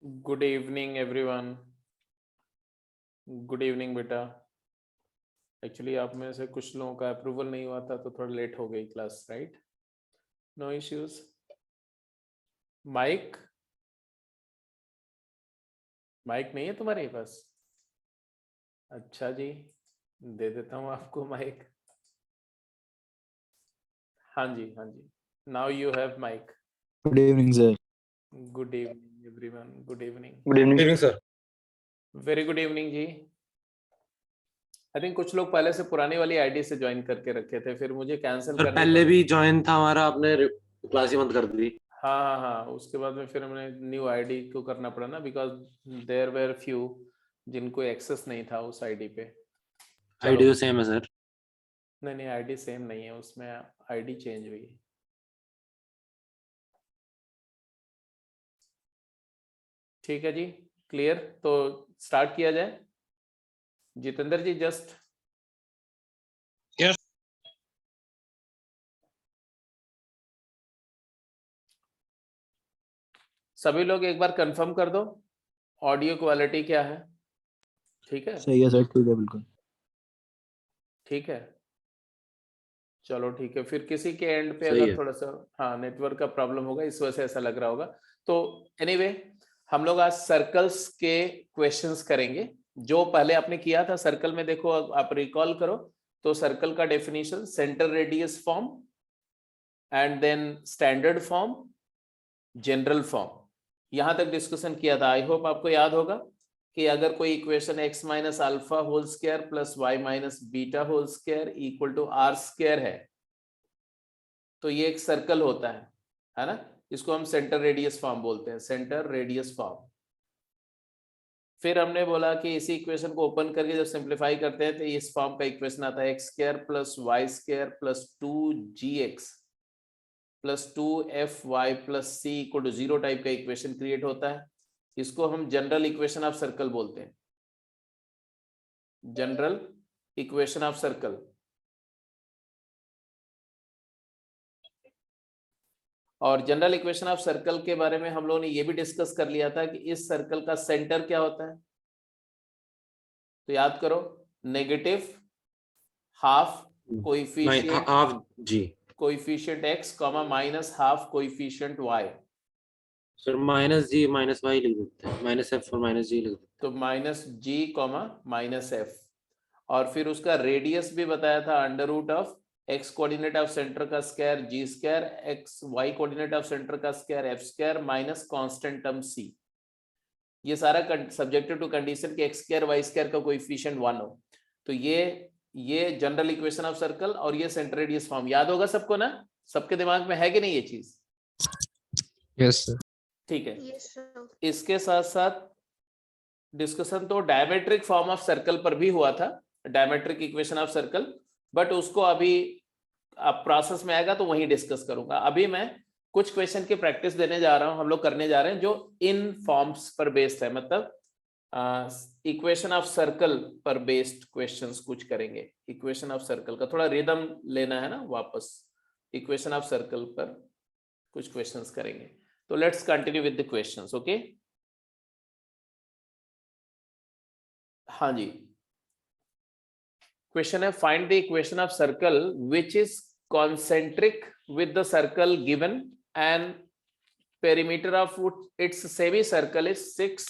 Good evening everyone. Good evening बेटा। Actually आप में से कुछ लोगों का अप्रूवल नहीं हुआ था तो थोड़ा लेट हो गई class, right? No issues. Mic mic नहीं है तुम्हारे पास? अच्छा जी, दे देता हूँ आपको माइक। हाँ जी, हाँ जी, now you have mike. Good evening sir. Good evening everyone. Good evening. Good evening sir. Very good evening जी। आई थिंक कुछ लोग पहले से पुरानी वाली आईडी से ज्वाइन करके रखे थे, फिर मुझे कैंसिल सर करनी पहले पड़ी। भी ज्वाइन था हमारा, आपने क्लास ही बंद कर दी। हाँ हाँ हाँ, उसके बाद में फिर हमने न्यू आईडी को करना पड़ा ना, बिकॉज देयर वेर फ्यू जिनको एक्सेस नहीं था उस आईडी पे। चलो, आईडी तो सेम है सर। नहीं नहीं, आईडी सेम नहीं है, उसमें आईडी चेंज हुई है। ठीक है जी, क्लियर? तो स्टार्ट किया जाए। जितेंद्र जी जस्ट यस। सभी लोग एक बार कंफर्म कर दो ऑडियो क्वालिटी क्या है। ठीक है, सही है सर, ठीक है, बिल्कुल ठीक है। चलो ठीक है, फिर किसी के एंड पे सही अगर है। थोड़ा सा हाँ नेटवर्क का प्रॉब्लम होगा इस वजह से ऐसा लग रहा होगा। तो एनीवे हम लोग आज सर्कल्स के क्वेश्चंस करेंगे। जो पहले आपने किया था सर्कल में, देखो आप रिकॉल करो तो सर्कल का definition centre radius form and then standard form, general form, यहां तक डिस्कशन किया था। आई होप आपको याद होगा कि अगर कोई equation x minus alpha whole square plus y minus beta whole square equal to r square है तो ये एक सर्कल होता है ना? इसको हम सेंटर रेडियस फॉर्म बोलते हैं, सेंटर रेडियस फॉर्म। फिर हमने बोला कि इसी इक्वेशन को ओपन करके जब सिंप्लीफाई करते हैं तो इस फॉर्म का इक्वेशन आता है x square plus Y square plus 2gx plus 2fy plus c equal to 0 type का इक्वेशन क्रिएट होता है। इसको हम जनरल इक्वेशन ऑफ सर्कल बोलते हैं, जनरल इक्वेशन ऑफ सर्कल। और जनरल इक्वेशन ऑफ सर्कल के बारे में हम लोगों ने ये भी डिस्कस कर लिया था कि इस सर्कल का सेंटर क्या होता है। तो याद करो, negative half coefficient half G coefficient x comma minus half coefficient y। Sir, minus G minus Y लिख देते हैं, माइनस एफ और माइनस जी लिख देते तो minus G comma minus F. और फिर उसका रेडियस भी बताया था under root of X coordinate of centre का square G square X Y coordinate of centre का square F square minus constant term C. ये सारा सब्जेक्टेड टू कंडीशन के एक्स स्क्वायर वाई स्क्वायर का कोएफिशिएंट 1 हो। तो ये जनरल इक्वेशन ऑफ सर्कल और ये सेंटर रेडियस फॉर्म याद होगा सबको ना? सबके दिमाग में है कि नहीं ये चीज? Yes sir. ठीक है। Yes sir. इसके साथ साथ डिस्कशन तो डायमेट्रिक फॉर्म ऑफ सर्कल पर भी हुआ था, diametric equation of circle, but उसको अभी अब प्रोसेस में आएगा तो वहीं डिस्कस करूंगा। अभी मैं कुछ क्वेश्चन की प्रैक्टिस देने जा रहा हूं, हम लोग करने जा रहे हैं जो इन फॉर्म्स पर बेस्ड है, मतलब इक्वेशन ऑफ सर्कल पर बेस्ड क्वेश्चंस कुछ करेंगे। इक्वेशन ऑफ सर्कल का थोड़ा रिदम लेना है ना वापस, इक्वेशन ऑफ सर्कल पर कुछ क्वेश्चंस करेंगे। तो let's continue with the questions, okay? हाँ जी, क्वेश्चन है find the equation of circle which is concentric with the circle given and perimeter of its semicircle is 6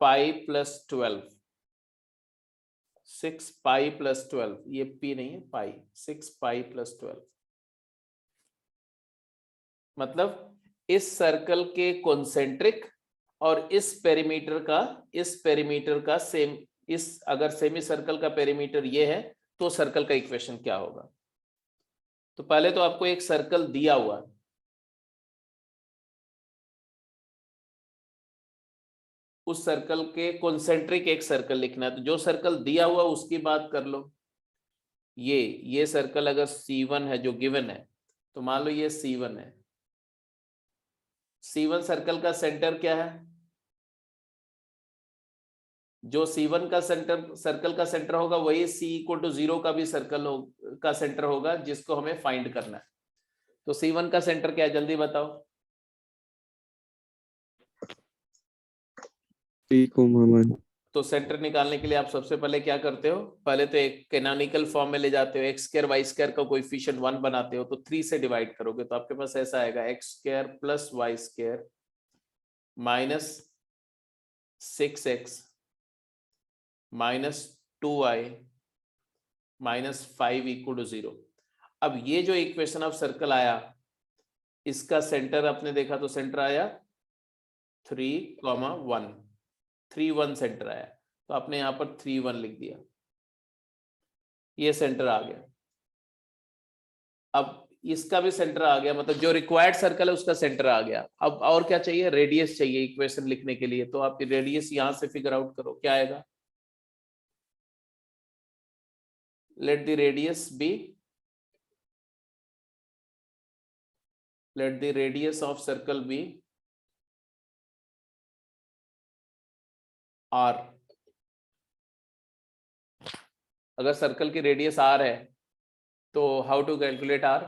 pi plus 12। 6 pi plus 12, ये p नहीं है, पाई। 6 pi plus 12 मतलब इस circle के concentric और इस पेरीमीटर का सेम, इस अगर सेमी सर्कल का पेरीमीटर ये है तो सर्कल का इक्वेशन क्या होगा। तो पहले तो आपको एक सर्कल दिया हुआ है, उस सर्कल के कॉन्सेंट्रिक एक सर्कल लिखना है। तो जो सर्कल दिया हुआ उसकी बात कर लो। ये सर्कल अगर C1 है जो गिवन है, तो मान लो ये C1 है। C1 सर्कल का सेंटर क्या है? जो C1 का सर्कल का सेंटर होगा वही C इक्वल टू 0 का भी सर्कल का सेंटर होगा, जिसको हमें फाइंड करना है। तो C1 का सेंटर क्या है, जल्दी बताओ। 3,1. तो सेंटर निकालने के लिए आप सबसे पहले क्या करते हो, पहले तो एक कैनोनिकल फॉर्म में ले जाते हो, एक्स स्क्वायर वाई स्क्वायर का कोएफिशिएंट 1 बनाते हो, तो 3 से डिवाइड करोगे तो आपके पास ऐसा आएगा x square plus Y square minus 6x minus 2y minus 5 equal to 0। अब ये जो इक्वेशन ऑफ सर्कल आया, इसका सेंटर आपने देखा तो सेंटर आया 3,1, 3,1 सेंटर आया, तो आपने यहां पर 3,1 लिख दिया, ये सेंटर आ गया। अब इसका भी सेंटर आ गया, मतलब जो रिक्वायर्ड सर्कल है उसका सेंटर आ गया। अब और क्या चाहिए, रेडियस चाहिए इक्वेशन लिखने के लिए, तो आप रेडियस यहां से फिगर आउट करो, क्या आएगा, let the radius be, let the radius of circle be r। अगर सर्कल की रेडियस r है तो how to calculate r,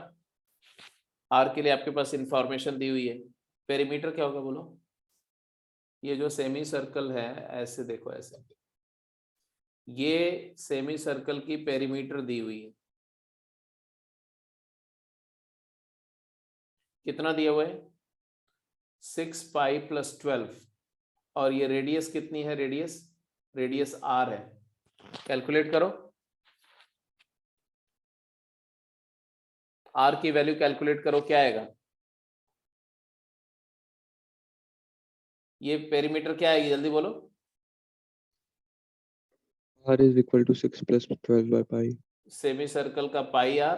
r के लिए आपके पास इंफॉर्मेशन दी हुई है। पेरीमीटर क्या होगा बोलो, ये जो सेमी सर्कल है ऐसे देखो, ऐसे ये सेमी सर्कल की पेरीमीटर दी हुई है, कितना दिया हुआ है 6 पाई प्लस 12, और ये रेडियस कितनी है, रेडियस r है, कैलकुलेट करो r की वैल्यू, कैलकुलेट करो क्या आएगा, ये पेरीमीटर क्या आएगी जल्दी बोलो, R is equal to 6 plus 12 by pi. Semi circle का पाई r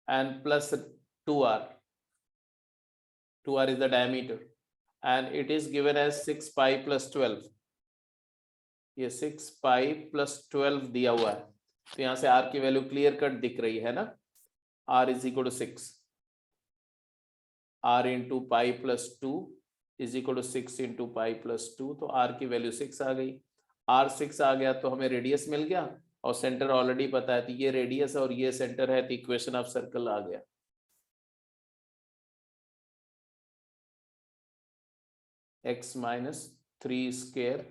and plus 2r, 2r is the diameter and it is given as 6 pi plus 12, ये 6 पाई प्लस 12 दिया हुआ है, तो यहां से r की वैल्यू क्लियर कट दिख रही है ना, r is equal to 6, r into pi plus 2 is equal to 6 into pi plus 2, तो r की वैल्यू 6 आ गई, r 6 आ गया तो हमें रेडियस मिल गया, और सेंटर ऑलरेडी पता है, तो ये रेडियस और ये सेंटर है, तो इक्वेशन ऑफ सर्कल आ गया। x minus 3 square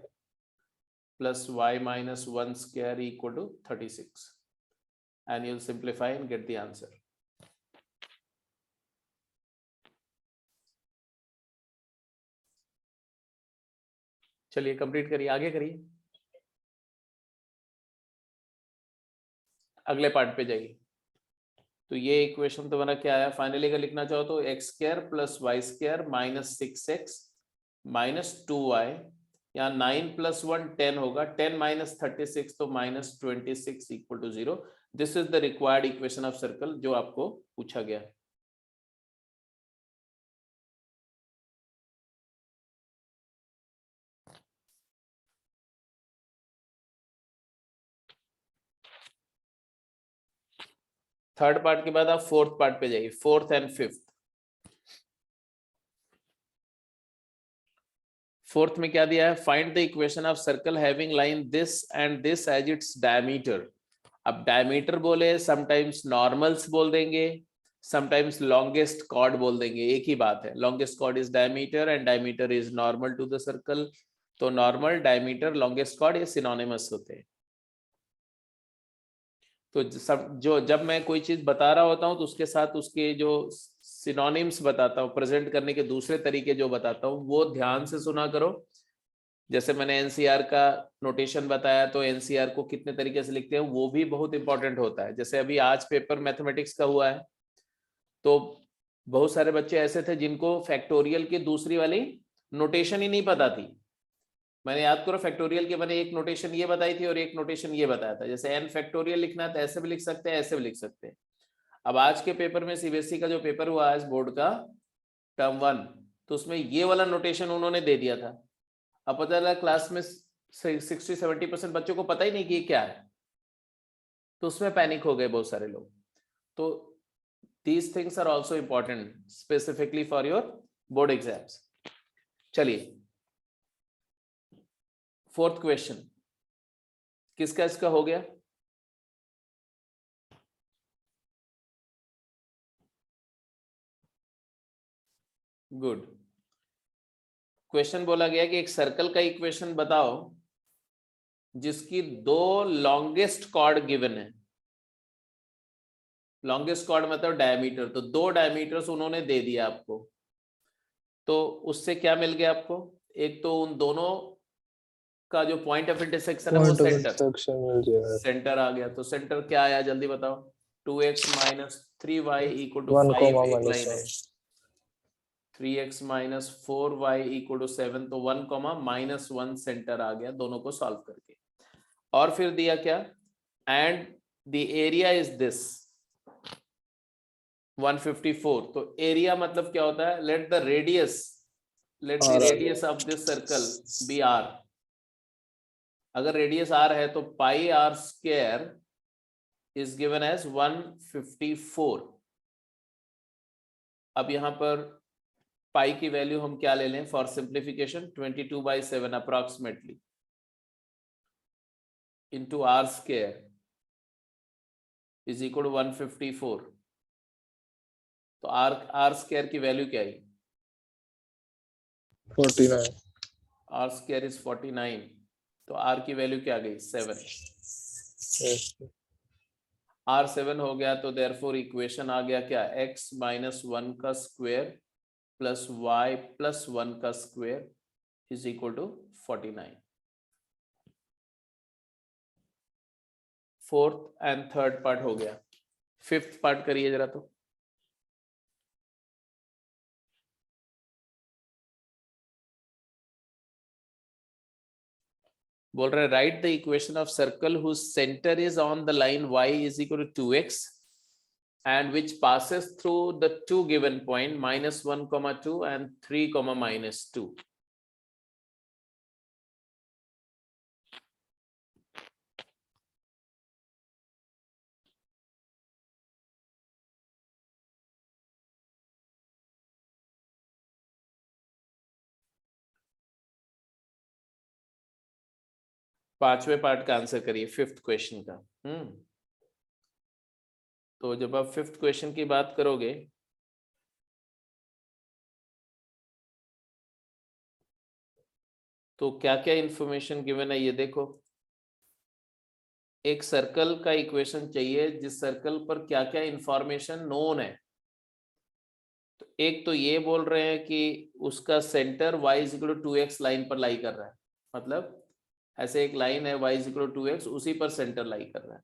plus y minus 1 square equal to 36, and you'll simplify and get the answer. चलिए कंप्लीट करिए, आगे करिए, अगले पार्ट पे जाइए। तो ये इक्वेशन तो बना क्या आया, फाइनली अगर लिखना चाहो तो x square plus Y square minus 6x minus 2y, यहाँ 9 प्लस 1 10 होगा, 10 माइनस 36 तो minus 26 equal to 0। This is the required equation of circle जो आपको पूछा गया। थर्ड पार्ट के बाद आप फोर्थ पार्ट पे जाइए, फोर्थ एंड फिफ्थ। फोर्थ में क्या दिया है, find the equation of circle having line this and this as its diameter. अब डायमीटर बोले, समटाइम्स नॉर्मल्स बोल देंगे, समटाइम्स लॉन्गेस्ट कॉर्ड बोल देंगे, एक ही बात है, longest chord is diameter and diameter is normal to the circle. तो नॉर्मल, डायमीटर, लॉन्गेस्ट कॉर्ड ये सिनोनिमस होते हैं। तो सब जो जब मैं कोई चीज बता रहा होता हूं तो उसके साथ उसके जो सिनोनिम्स बताता हूँ, प्रेजेंट करने के दूसरे तरीके जो बताता हूँ वो ध्यान से सुना करो। जैसे मैंने एनसीआर का नोटेशन बताया, तो एनसीआर को कितने तरीके से लिखते हैं वो भी बहुत इंपॉर्टेंट होता है। जैसे अभी आज पेपर मैथमेटिक्स का हुआ है, तो बहुत सारे बच्चे ऐसे थे जिनको फैक्टोरियल की दूसरी वाली नोटेशन ही नहीं पता थी। मैंने याद करो, फैक्टोरियल के मैंने एक नोटेशन ये बताई थी और एक नोटेशन ये बताया था, जैसे एन फैक्टोरियल लिखना है तो ऐसे भी लिख सकते हैं, ऐसे भी लिख सकते हैं। अब आज के पेपर में सीबीएसई का जो पेपर हुआ आज बोर्ड का टर्म 1, तो उसमें ये वाला नोटेशन उन्होंने दे दिया था। अब पता चला क्लास में 60-70% बच्चों को पता ही नहीं कि ये क्या है, तो उसमें पैनिक हो गए बहुत सारे लोग। तो these things are also important specifically for your board exams. चलिए फोर्थ क्वेश्चन किसका इसका हो गया, गुड। क्वेश्चन बोला गया कि एक सर्कल का इक्वेशन बताओ जिसकी दो लॉन्गेस्ट कॉर्ड गिवन है। लॉन्गेस्ट कॉर्ड मतलब डायमीटर, तो दो डायमीटर्स उन्होंने दे दिया आपको। तो उससे क्या मिल गया आपको? एक तो उन दोनों का जो पॉइंट ऑफ इंटरसेक्शन है वो सेंटर आ गया। तो सेंटर क्या आया जल्दी बताओ? 2x minus 3y equal to 5 एक लाइन है, 3x minus 4y equal to 7, तो 1 कॉमा माइनस 1 सेंटर आ गया दोनों को सॉल्व करके। और फिर दिया क्या? And the area is this 154। तो एरिया मतलब क्या होता है? Let the radius of this circle be r। अगर रेडियस r है तो pi r square is given as 154। अब यहां पर पाई की वैल्यू हम क्या ले लें for simplification? 22/7 approximately into r square is equal to 154। तो r स्क्वायर की वैल्यू क्या आई? 49. r स्क्वायर इज 49, तो r की वैल्यू क्या आ गई? 7। Yes. r 7 हो गया, तो देयरफॉर इक्वेशन आ गया क्या? x माइनस 1 का स्क्वायर प्लस y प्लस 1 का square is equal to 49। Fourth and third part हो गया, फिफ्थ पार्ट करिए जरा। तो बोल रहे write the equation of circle whose centre is on the line y is equal to 2x and which passes through the two given point -1, 2 and 3, -2. पांचवें part का answer करिए, फिफ्थ क्वेश्चन का। तो जब आप फिफ्थ क्वेश्चन की बात करोगे तो क्या क्या इंफॉर्मेशन गिवन है ये देखो। एक सर्कल का इक्वेशन चाहिए जिस सर्कल पर क्या क्या इंफॉर्मेशन नोन है। तो एक तो ये बोल रहे हैं कि उसका centre y is equal to 2x line पर लाई कर रहा है, मतलब ऐसे एक लाइन है y is equal to 2x, उसी पर सेंटर लाई कर रहा है।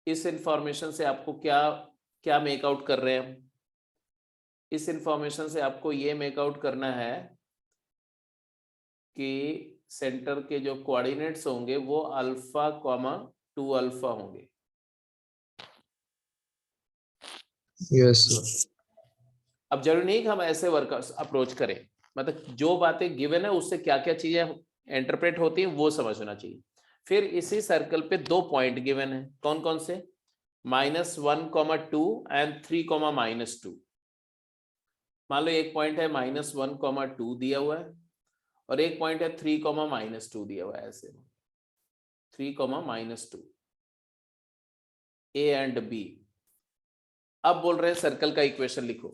इस इंफॉर्मेशन से आपको क्या क्या मेक आउट कर रहे हैं हम? इस इंफॉर्मेशन से आपको ये मेक आउट करना है कि सेंटर के जो कोऑर्डिनेट्स होंगे वो अल्फा कॉमा 2 अल्फा होंगे। Yes. अब जरूरी नहीं कि हम ऐसे वर्क अप्रोच करें, मतलब जो बातें गिवन है उससे क्या क्या चीजें इंटरप्रेट होती हैं वो समझना चाहिए। फिर इसी सर्कल पे दो पॉइंट गिवन है, कौन कौन से? -1, 2 एंड 3, -2। मान लो एक पॉइंट है -1, 2 दिया हुआ है और एक पॉइंट है 3, -2 दिया हुआ है। ऐसे 3, -2 ए एंड बी। अब बोल रहे हैं सर्कल का इक्वेशन लिखो।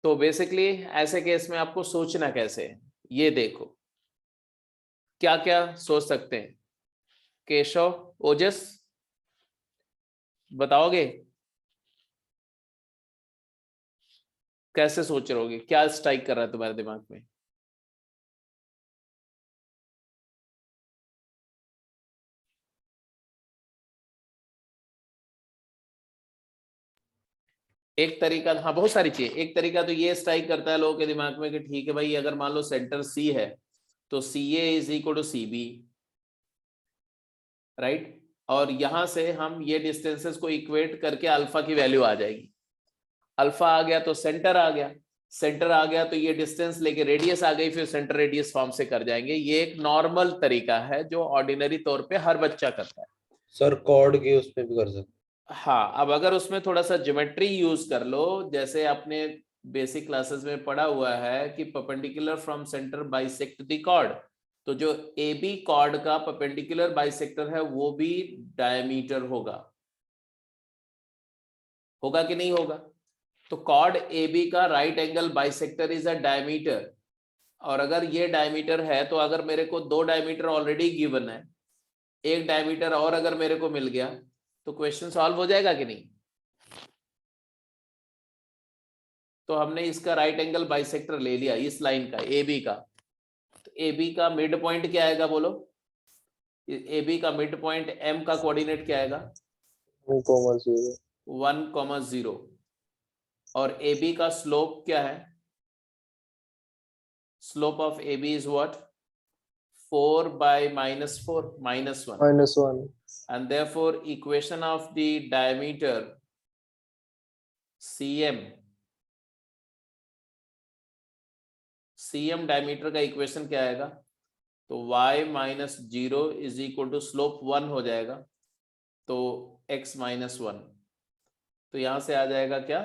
तो बेसिकली ऐसे केस में आपको सोचना कैसे है ये देखो। क्या क्या सोच सकते हैं? केशव, ओजस, बताओगे कैसे सोच रहे होगे? क्या स्ट्राइक कर रहा है तुम्हारे दिमाग में? एक तरीका, हाँ बहुत सारी चीजें। एक तरीका तो ये स्ट्राइक करता है लोगों के दिमाग में कि ठीक है भाई, अगर मान लो सेंटर सी है तो C A is equal to C B, right. और यहां से हम ये डिस्टेंसेस को इक्वेट करके अल्फा की वैल्यू आ जाएगी। अल्फा आ गया तो सेंटर आ गया, सेंटर आ गया तो ये डिस्टेंस लेके रेडियस आ गई, फिर सेंटर रेडियस फॉर्म से कर जाएंगे। ये एक नॉर्मल तरीका है जो ऑर्डिनरी तौर पे हर बच्चा करता है। सर कॉर्ड के उसमें भी कर सकते। हाँ, अब अगर उसमें थोड़ा सा ज्योमेट्री यूज कर लो, जैसे आपने बेसिक क्लासेस में पढ़ा हुआ है कि perpendicular from centre bisect the chord, तो जो ए बी कॉर्ड का परपेंडिकुलर बाइसेक्टर है वो भी डायमीटर होगा। होगा कि नहीं होगा? तो कॉर्ड ए बी का right angle bisector is a diameter, और अगर ये डायमीटर है तो अगर मेरे को दो डायमीटर ऑलरेडी गिवन है, एक डायमीटर और अगर मेरे को मिल गया तो क्वेश्चन सॉल्व हो जाएगा कि नहीं। तो हमने इसका राइट एंगल बाइसेक्टर ले लिया इस लाइन का ए बी का, तो ए बी का मिड पॉइंट क्या आएगा बोलो, ए बी का मिड पॉइंट एम का कोऑर्डिनेट क्या आएगा 1,0 1,0, और ए बी का स्लोप क्या है, slope of A B is what 4 by -4 -1, -1 and therefore equation of the diameter cm diameter का इक्वेशन क्या आएगा, तो y - 0 is equal to slope 1 हो जाएगा, तो x - 1, तो यहां से आ जाएगा क्या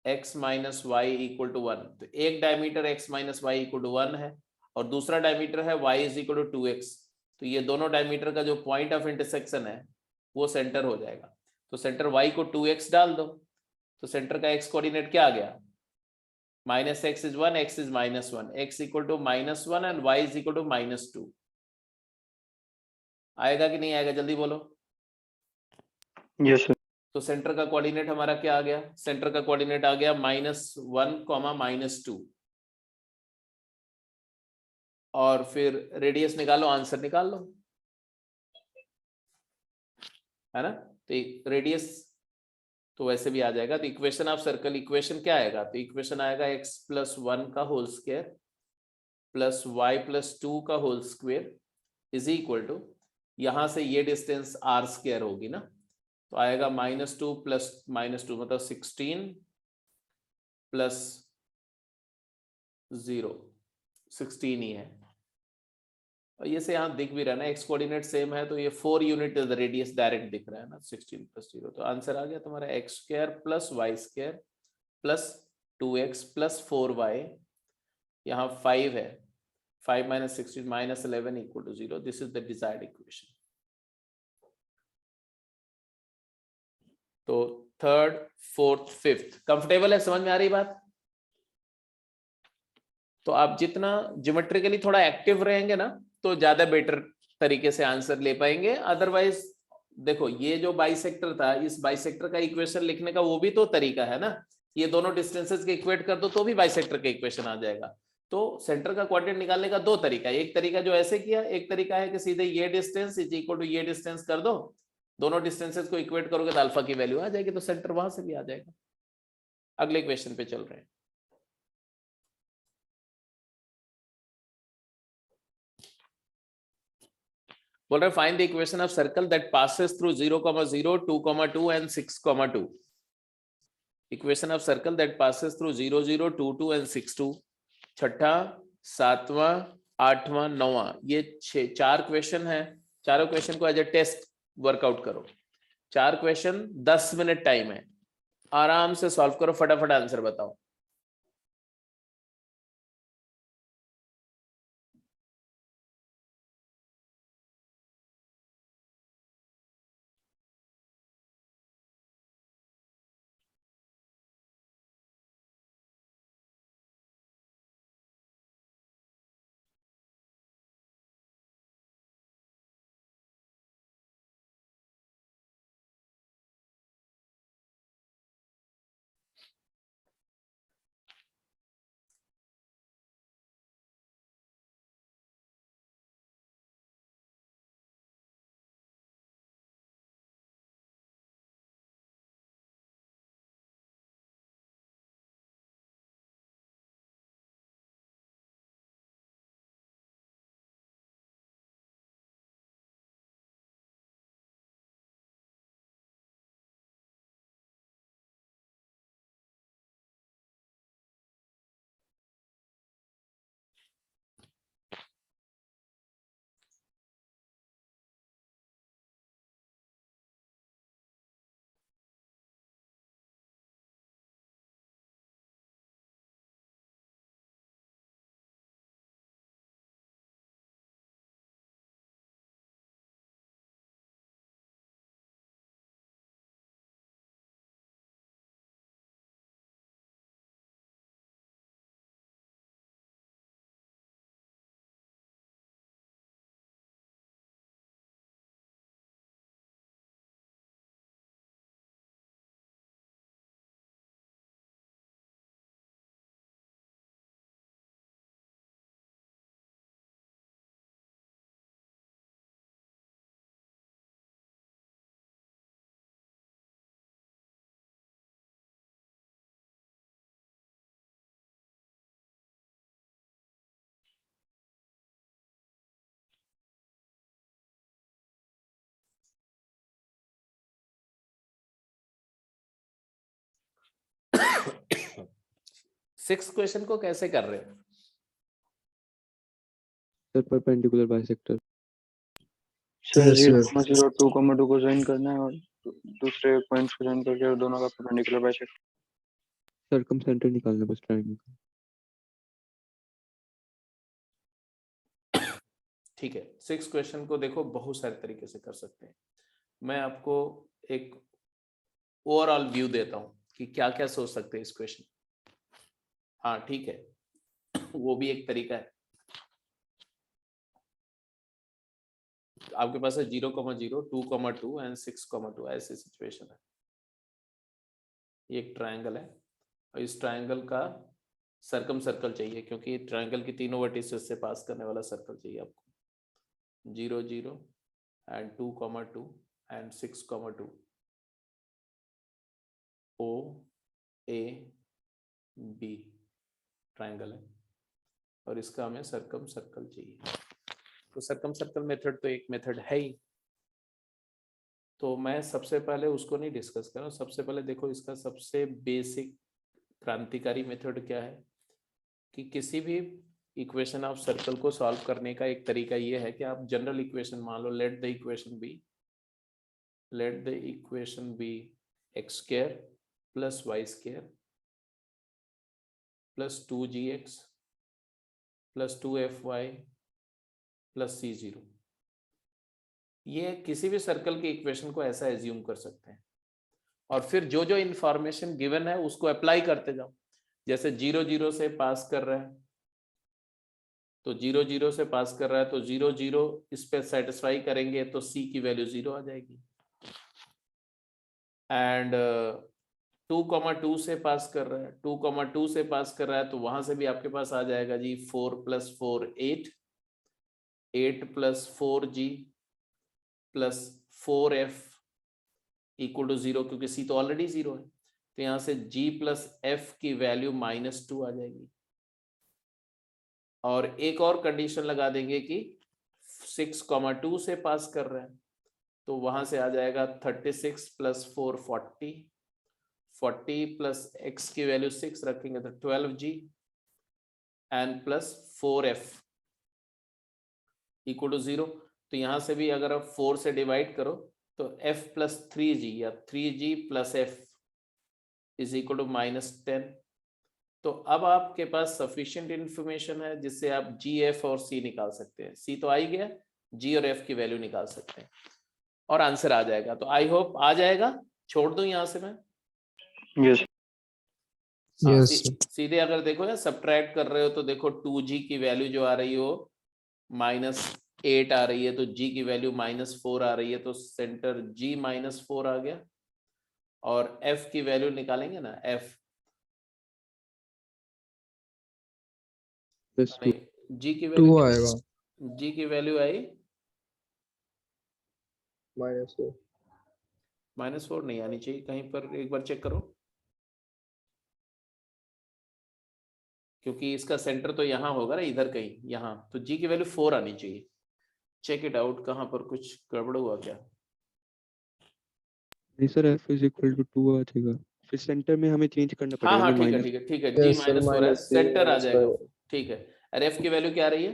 x - y इक्वल टू 1, तो एक diameter x - y equal to 1 है और दूसरा डायमीटर है y is equal to 2x, तो ये दोनों डायमीटर का जो पॉइंट ऑफ इंटरसेक्शन है वो सेंटर हो जाएगा। तो सेंटर y को 2x डाल दो, तो सेंटर का x कोऑर्डिनेट क्या आ गया -x is 1, x is -1, x equal to -1 and y is equal to -2। आएगा कि नहीं आएगा, जल्दी बोलो। Yes, sir. तो सेंटर का कोऑर्डिनेट हमारा क्या आ गया, सेंटर का कोऑर्डिनेट आ गया -1, -2, और फिर रेडियस निकालो, आंसर निकाल लो, है ना। तो रेडियस तो वैसे भी आ जाएगा। तो इक्वेशन ऑफ सर्कल, इक्वेशन क्या आएगा, तो इक्वेशन आएगा x + 1 का होल स्क्वायर प्लस y + 2 का whole square is equal to, यहां से ये डिस्टेंस r² होगी ना, तो आएगा -2 + -2 मतलब 16 + 0, 16 ही है। और ये से यहाँ दिख भी रहा है ना, एक्स कोऑर्डिनेट सेम है, तो ये 4 यूनिट रेडियस डायरेक्ट दिख रहा है ना, 16 + 0, तो आंसर आ गया तुम्हारा x² + y² + 2x + 4y, यहाँ 5 है, 5 - 16 - 11 = 0, this is the desired equation. तो थर्ड, फोर्थ, फिफ्थ कंफर्टेबल है, समझ में आ रही बात। तो आप जितना ज्योमेट्रिकली थोड़ा एक्टिव रहेंगे ना तो ज्यादा बेटर तरीके से आंसर ले पाएंगे। अदरवाइज देखो ये जो बाइसेक्टर था, इस बाइसेक्टर का इक्वेशन लिखने का वो भी तो तरीका है ना, ये दोनों डिस्टेंसेस के इक्वेट कर दो तो भी बाइसेक्टर का इक्वेशन आ जाएगा। तो सेंटर का कोऑर्डिनेट निकालने का दो तरीका है, एक तरीका जो ऐसे किया, एक तरीका है कि सीधे ये डिस्टेंस इज इक्वल टू ये डिस्टेंस कर दो, दोनों डिस्टेंसेस को इक्वेट करोगे तो अल्फा की वैल्यू आ जाएगी, तो सेंटर वहां से भी आ जाएगा। अगले क्वेश्चन पे चल रहे हैं। बोल रहे find the equation of circle that passes through 0,0, 2,2 and 6,2। Equation of circle that passes through 0, 0, 2, 2 and 6, 2। छठा, सातवां, आठवां, नौवां, ये चार क्वेश्चन है। चारों क्वेश्चन को एज ए टेस्ट वर्कआउट करो। चार क्वेश्चन, 10 मिनट टाइम है, आराम से सॉल्व करो, फटाफट आंसर बताओ। 6 क्वेश्चन को कैसे कर रहे हो? Sir perpendicular bisector. Sir Yes, sir. 0,0 2,2 को ज्वाइन करना है और दूसरे पॉइंट्स को ज्वाइन करके दोनों का परपेंडिकुलर बाइसेक्टर। सर्कम सेंटर निकालना बस ट्रायंगल का। ठीक है, 6 क्वेश्चन को देखो बहुत सारे तरीके से कर सकते हैं। मैं आपको एक ओवरऑल व्यू देता हूं कि क्या क्या सोच सकते हैं इस क्वेश्चन। हाँ ठीक है, वो भी एक तरीका है। आपके पास है 0,0 2,2 एंड 6,2 ऐसी सिचुएशन है। ये एक ट्रायंगल है और इस ट्रायंगल का सर्कम सर्कल चाहिए, क्योंकि ट्रायंगल की तीनों वर्टिसेस से पास करने वाला सर्कल चाहिए आपको। 0, 0 and 2,2 and 6,2 O A B triangle है और इसका हमें सर्कम सर्कल चाहिए। तो सर्कम सर्कल मेथड तो एक मेथड है ही, तो मैं सबसे पहले उसको नहीं डिस्कस कर रहा हूं। सबसे पहले देखो इसका सबसे बेसिक क्रांतिकारी मेथड क्या है कि किसी भी इक्वेशन ऑफ सर्कल को सॉल्व करने का एक तरीका ये है कि आप जनरल इक्वेशन मान लो, let the equation be X square plus Y square plus 2gx plus 2fy plus c0। ये किसी भी सर्कल की इक्वेशन को ऐसा एज्यूम कर सकते हैं और फिर जो जो इंफॉर्मेशन गिवन है उसको अप्लाई करते जाओ। जैसे 0, 0 से पास कर रहा है तो 0, 0 से पास कर रहा है तो 0, 0 इस पे सेटिस्फाई करेंगे तो c की वैल्यू 0 आ जाएगी। एंड 2,2 से पास कर रहा है, 2,2 से पास कर रहा है तो वहां से भी आपके पास आ जाएगा जी 4 + 4 8, 8 + 4g plus 4f equal to 0, क्योंकि c तो ऑलरेडी 0 है तो यहां से g + f की वैल्यू -2 आ जाएगी। और एक और कंडीशन लगा देंगे कि 6,2 से पास कर रहे हैं तो वहां से आ जाएगा 36 + 4 40, 40 प्लस x की वैल्यू 6 रखेंगे तो 12g and plus 4f equal to 0। तो यहां से भी अगर आप 4 से डिवाइड करो तो f + 3g या 3g + f is equal to -10। तो अब आपके पास सफिशिएंट इंफॉर्मेशन है जिससे आप g, f और c निकाल सकते हैं। c तो आ ही गया, g और f की वैल्यू निकाल सकते हैं और आंसर आ जाएगा। तो आई होप आ जाएगा। छोड़ दूं यहां से मैं? Yes Yes, sir. सीधे अगर देखो या सब्ट्रैक्ट कर रहे हो तो देखो 2g की वैल्यू जो आ रही हो -8 आ रही है तो g की वैल्यू -4 आ रही है तो सेंटर g -4 आ गया। और f की वैल्यू निकालेंगे ना, f प्लस 2 नहीं g की 2 वैल्यू आएगा. g की वैल्यू आई -4 -4 नहीं आनी चाहिए, कहीं पर एक बार चेक करो क्योंकि इसका सेंटर तो यहाँ होगा ना, इधर कहीं यहाँ, तो g की वैल्यू 4 आनी चाहिए। चेक इट आउट, कहाँ पर कुछ गड़बड़ हुआ क्या? नहीं सर f = 2 आ जाएगा, फिर सेंटर में हमें चेंज करना हाँ पड़ेगा हाँ नहीं ठीक है माइनस। ठीक है ठीक है, g Yes, sir, -4 है, -3 सेंटर आ जाएगा। -5 ठीक है, और f की वैल्यू क्या आ रही है?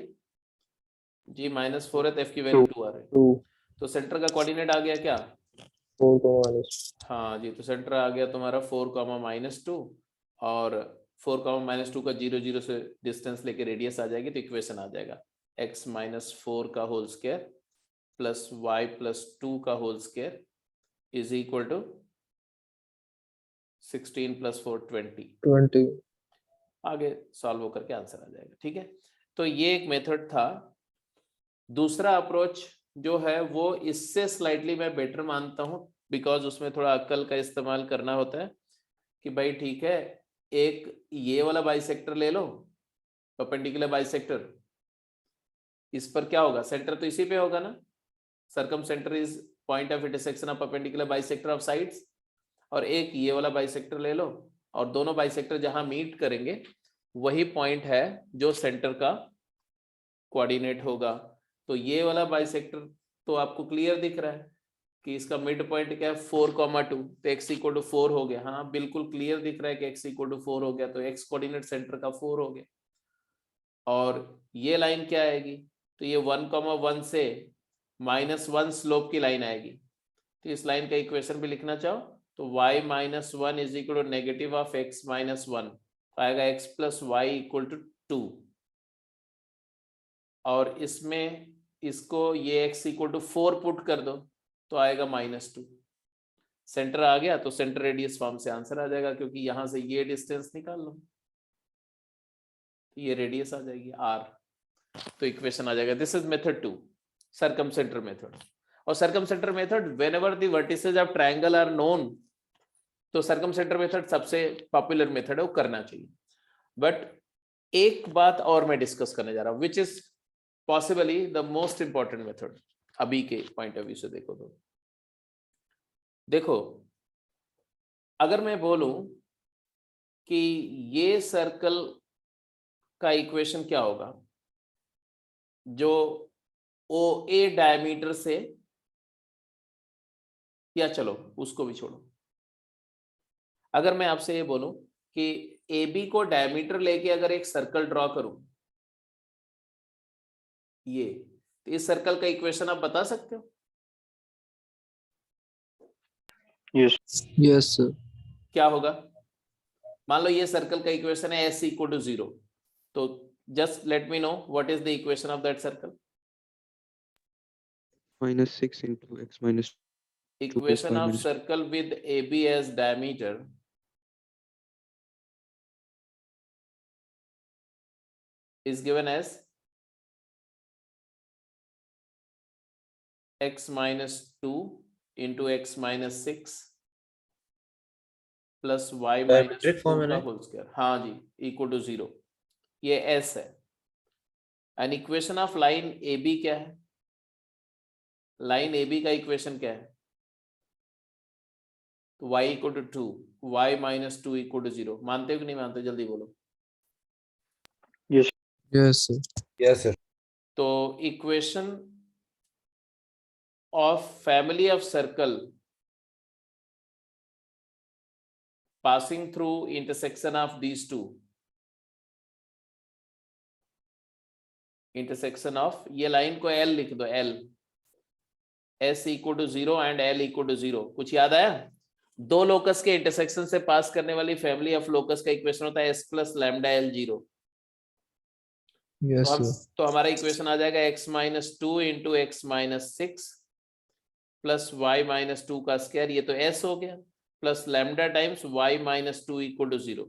g -4 है तो f की वैल्यू 2 आ रही है, 2 तो सेंटर का कोऑर्डिनेट आ गया क्या? 4 को -2 हाँ जी, तो सेंटर आ गया तुम्हारा 4, -2 और 4, -2 का 0, 0 से डिस्टेंस लेके रेडियस आ जाएगी तो इक्वेशन आ जाएगा x -4 का होल स्क्वायर प्लस y + 2 का whole square is equal to 16 + 4 20। 20 आगे सॉल्व होकर के आंसर आ जाएगा। ठीक है, तो ये एक मेथड था। दूसरा अप्रोच जो है वो इससे स्लाइटली मैं बेटर मानता हूं, बिकॉज उसमें थोड़ा अक्ल का इस्तेमाल करना होता है कि भाई ठीक है, एक ये वाला बाइसेक्टर ले लो, परपेंडिकुलर बाइसेक्टर, इस पर क्या होगा, सेंटर तो इसी पे होगा ना, circum centre is point of intersection of perpendicular bisector of sides. और एक ये वाला बाइसेक्टर ले लो और दोनों बाइसेक्टर जहां मीट करेंगे वही पॉइंट है जो सेंटर का कोऑर्डिनेट होगा। तो ये वाला बाइसेक्टर तो आपको क्लियर दिख रहा है कि इसका मिड पॉइंट क्या है 4,2, तो x इक्वल टू 4 हो गया। हाँ बिल्कुल क्लियर दिख रहा है कि x इक्वल टू 4 हो गया, तो x कोऑर्डिनेट सेंटर का 4 हो गया। और ये लाइन क्या आएगी, तो ये 1,1 से -1 स्लोप की लाइन आएगी। तो इस लाइन का इक्वेशन भी लिखना चाहो तो y - 1 is equal to negative of x - 1, तो आएगा x plus y equal to 2। और इसमें इसको ये x इक्वल टू 4 पुट कर दो तो आएगा -2। सेंटर आ गया तो सेंटर रेडियस फॉर्म से आंसर आ जाएगा, क्योंकि यहां से ये डिस्टेंस निकाल लो, ये रेडियस आ जाएगी r। तो इक्वेशन आ जाएगा। This is method 2, circumcentre method. और circumcentre method whenever the vertices of triangle are known, तो सर्कमसेंटर मेथड सबसे पॉपुलर मेथड है, वो करना चाहिए। बट एक बात और मैं डिस्कस करने जा रहा हूं which is possibly the most important method अभी के पॉइंट ऑफ व्यू से। देखो अगर मैं बोलूं कि ये सर्कल का इक्वेशन क्या होगा जो OA डायमीटर से, या चलो उसको भी छोड़ो, अगर मैं आपसे ये बोलूं कि AB को डायमीटर लेके अगर एक सर्कल ड्रॉ करूं, ये, तो इस सर्कल का इक्वेशन आप बता सकते हो? Yes Yes, sir. क्या होगा? मान लो ये सर्कल का इक्वेशन है S इक्वल टू 0, तो just let me know what is the equation of that circle. -6 into x minus 2 plus Equation y of minus circle with AB as diameter is given as x minus 2 into x minus 6 plus y minus Diametric 2 form है का ना? Whole square, हाँ जी, equal to 0। ये S है। And equation of line AB क्या है? Line AB का equation क्या है? तो y equal to 2, y minus 2 equal to 0। मानते हो कि नहीं मानते, जल्दी बोलो। Yes Yes, sir. Yes, sir. तो equation of family of circle passing through intersection of these two, intersection of, ये लाइन को L लिख दो, L, S equal to 0 and L equal to 0। कुछ याद आया? दो लोकस के इंटरसेक्शन से पास करने वाली फैमिली ऑफ लोकस का इक्वेशन होता है S plus lambda L 0। Yes, sir. तो हमारा इक्वेशन आ जाएगा x - 2 into x - 6 plus y - 2 का स्क्वायर, ये तो S हो गया, plus lambda times y - 2 equal to 0।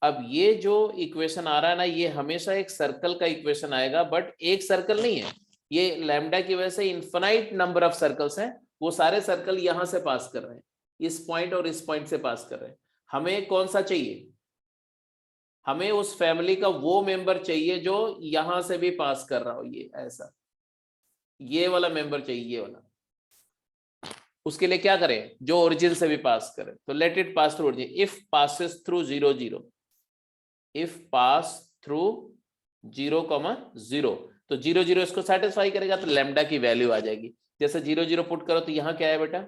अब ये जो इक्वेशन आ रहा है ना, ये हमेशा एक सर्कल का इक्वेशन आएगा, बट एक सर्कल नहीं है, ये लैम्डा की वजह से इनफाइनाइट नंबर ऑफ सर्कल्स हैं, वो सारे सर्कल यहां से पास कर रहे हैं, इस पॉइंट और इस पॉइंट से पास कर रहे हैं। हमें कौन सा चाहिए? हमें उस फैमिली का वो मेंबर चाहिए जो यहां से भी पास कर रहा हो, ये ऐसा, ये वाला मेंबर चाहिए, ये वाला। उसके लिए क्या करें? जो ओरिजिन से भी पास करे, तो let it pass through origin. If passes through 0 0, if pass through 0, 0, तो 0 0 इसको सेटिस्फाई करेगा, तो लैम्डा की वैल्यू आ जाएगी। जैसे 0 0 पुट करो तो यहां क्या है बेटा?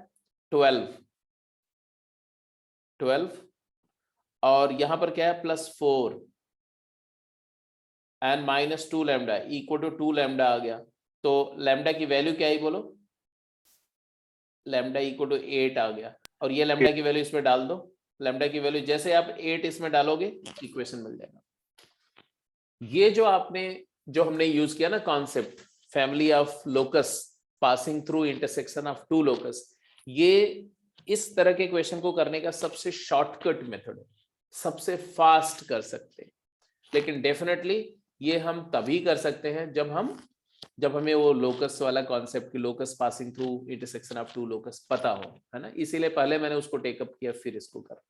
12, 12, और यहां पर क्या है? +4 and -2 lambda equal to 2 lambda आ गया। तो लैम्डा की वैल्यू क्या आई बोलो? लैम्डा इक्वल टू 8 आ गया। और ये लैम्डा की वैल्यू इसमें डाल दो, लैम्डा की वैल्यू जैसे आप 8 इसमें डालोगे इक्वेशन मिल जाएगा। ये जो हमने यूज किया ना concept, family of locus passing through intersection of two locus, ये इस तरह के क्वेश्चन को करने का सबसे शॉर्टकट मेथड है, सबसे फास्ट कर सकते हैं। लेकिन डेफिनेटली ये हम तभी कर सकते हैं जब हमें वो लोकस वाला concept, locus passing through intersection of two locus पता हो, है ना। इसीलिए पहले मैंने उसको टेकअप किया, फिर इसको कर।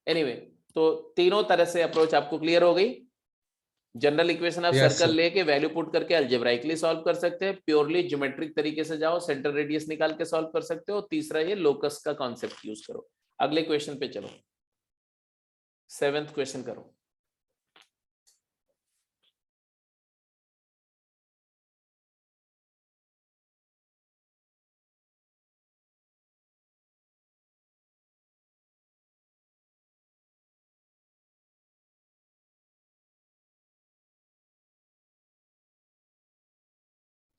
एनीवे, तो तीनों तरह से अप्रोच आपको क्लियर हो गई। जनरल इक्वेशन ऑफ सर्कल लेके वैल्यू पुट करके अलजेब्राइकली सॉल्व कर सकते हैं, प्योरली ज्योमेट्रिक तरीके से जाओ, सेंटर रेडियस निकाल के सॉल्व कर सकते हो। तीसरा ये लोकस का कॉन्सेप्ट यूज करो। अगले क्वेश्चन पे चलो, 7th क्वेश्चन करो।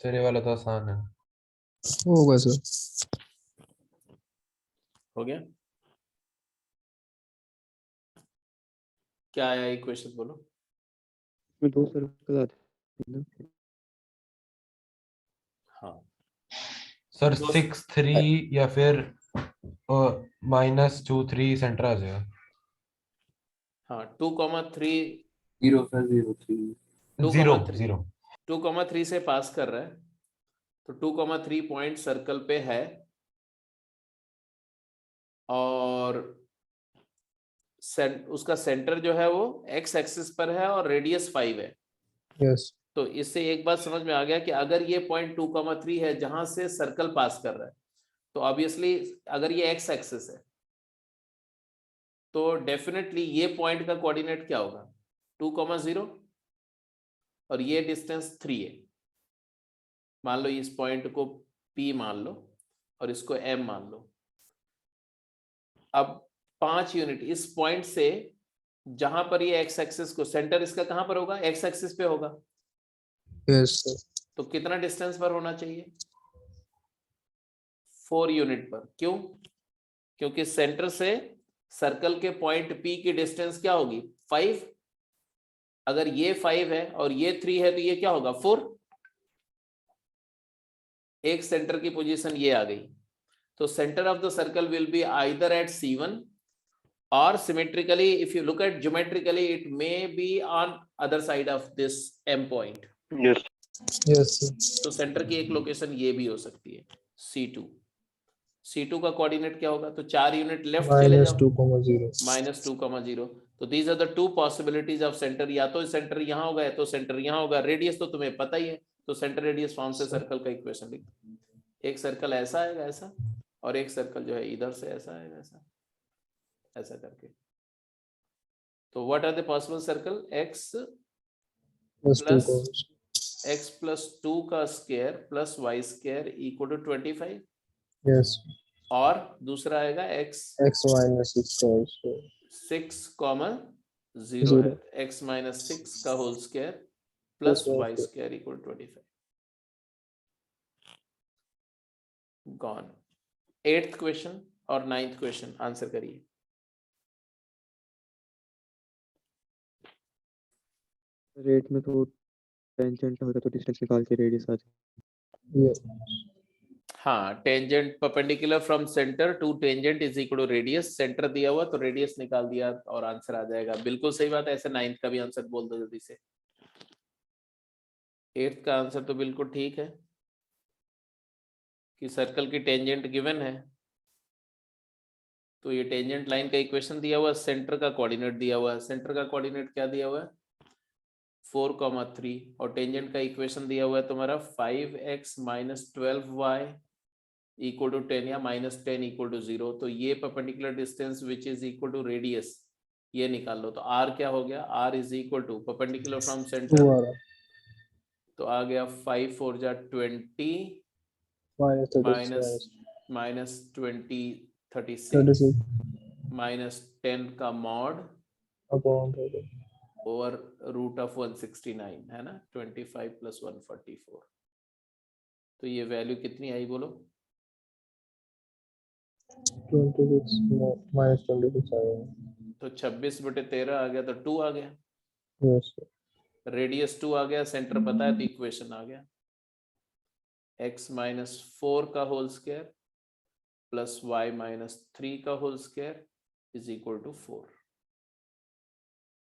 सर ये वाला तो आसान है। होगा सर। हो गया? क्या आया इक्वेशन बोलो? इसमें 2 सर्कल आते हैं ना। हाँ सर दो 6 3 या फिर -2 3 सेंटर आ जाएगा। हाँ 2,3 0 सर 0 3 जीरो 2,3 जीरो 2,3 से पास कर रहा है, तो 2,3 पॉइंट सर्कल पे है और उसका सेंटर जो है वो एक्स एक्सिस पर है और रेडियस 5 है। यस तो इससे एक बात समझ में आ गया कि अगर ये पॉइंट 2,3 है जहां से सर्कल पास कर रहा है, तो ऑब्वियसली अगर ये एक्स एक्सिस है तो डेफिनेटली ये पॉइंट का कोऑर्डिनेट क्या होगा? 2,0 और ये डिस्टेंस 3 है। मान लो इस पॉइंट को P मान लो और इसको M मान लो। अब 5 यूनिट इस पॉइंट से जहां पर ये एक्स एक्सिस को, सेंटर इसका कहां पर होगा? एक्स एक्सिस पे होगा। Yes sir. तो कितना डिस्टेंस पर होना चाहिए? 4 यूनिट पर। क्यों? क्योंकि सेंटर से सर्कल के पॉइंट P की डिस्टेंस क्या होगी? 5। अगर ये 5 है और ये 3 है तो ये क्या होगा? 4। एक सेंटर की पोजीशन ये आ गई। तो centre of the circle will be either eight C1 or symmetrically if you look at geometrically it may be on other side of this M point. Yes yes sir. तो centre की एक location ये भी हो सकती है C2। C2 का coordinate क्या होगा? तो 4 यूनिट लेफ्ट चले जाओ, -2,0 -2,0। तो these are the two possibilities of centre. या तो सेंटर यहाँ होगा या तो सेंटर यहाँ होगा। रेडियस तो तुम्हें पता ही है, तो सेंटर रेडियस फॉर्म से सर्कल का इक्वेशन लिख दो। एक सर्कल ऐसा आएगा ऐसा, और एक सर्कल जो है इधर से ऐसा आएगा ऐसा, ऐसा करके। तो what are the possible circle? x plus 2 का square plus y square equal to 25। Yes और दूसरा आएगा x x -6 का होल 6,0 है, x -6 का whole square plus y square equal 25। Gone. 8th question और 9th क्वेश्चन आंसर करिए। रेट में तो टेंजेंट होता तो डिस्टेंस निकाल के रेडियस आ जाए। हाँ tangent perpendicular from centre to tangent is equal to radius. Centre दिया हुआ तो रेडियस निकाल दिया और आंसर आ जाएगा। बिल्कुल सही बात है। ऐसे 9th का भी आंसर बोल दो जल्दी से। 8th का आंसर तो बिल्कुल ठीक है कि सर्कल की टेंजेंट गिवन है, तो ये टेंजेंट लाइन का इक्वेशन दिया हुआ है, सेंटर का कोऑर्डिनेट दिया हुआ है। सेंटर का कोऑर्डिनेट क्या दिया हुआ है? 4,3 और टेंजेंट का इक्वेशन दिया हुआ है तुम्हारा 5x - 12y इक्वल टू 10 या -10 इक्वल टू 0। तो ये perpendicular distance which is equal to radius ये निकाल लो। तो r क्या हो गया? r is equal to perpendicular from centre, तो आ गया 5 4 जा 20 -20 36 -10 का मॉड ओवर रूट ऑफ 169 है ना, 25 + 144। तो ये वैल्यू कितनी आई बोलो? 26 -26 आएगा। तो 26/13 आ गया, तो 2 आ गया। यस रेडियस 2 आ गया, सेंटर पता है तो इक्वेशन आ गया। x -4 का होल स्क्वायर प्लस y -3 का whole square is equal to 4।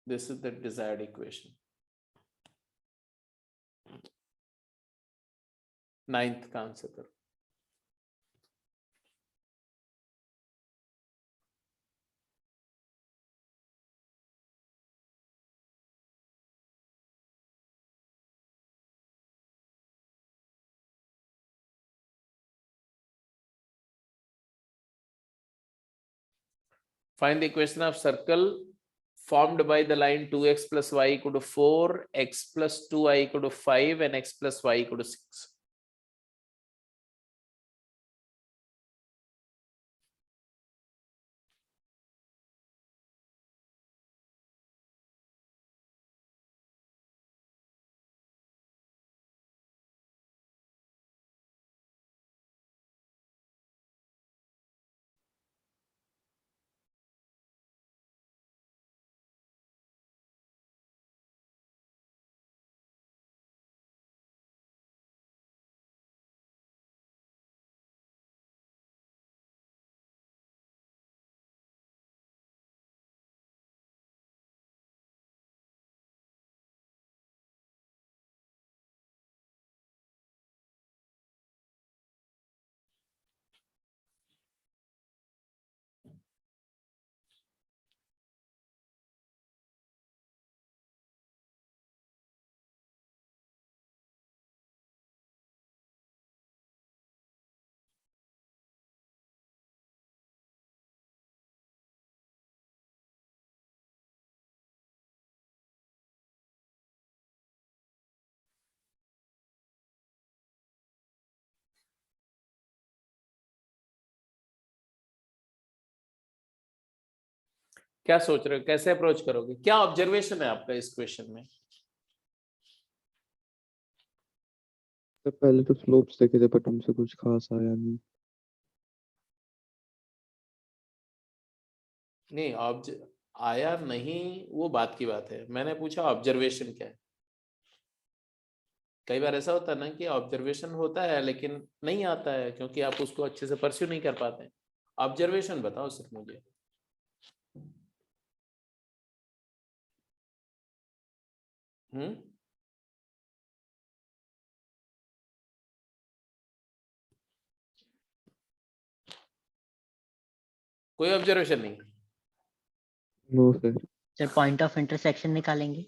This is the desired equation. 9th का आंसर करो। Find the equation of circle formed by the line 2x plus y equal to 4, x plus 2y equal to 5 and x plus y equal to 6. क्या सोच रहे हो, कैसे approach करोगे, क्या observation है आपका इस क्वेश्चन में? तो पहले तो स्लोप्स देखे थे बट हमसे कुछ खास आया नहीं। नहीं आया नहीं, वो बात की बात है, मैंने पूछा ऑब्जर्वेशन क्या है। कई बार ऐसा होता है ना कि ऑब्जर्वेशन होता है लेकिन नहीं आता है क्योंकि आप उसको अच्छे से परस्यू नहीं कर पाते। ऑब्जर्वेशन बताओ सिर्फ मुझे। हम्म, कोई ऑब्जर्वेशन नहीं? No sir. Sir point of intersection निकालेंगे।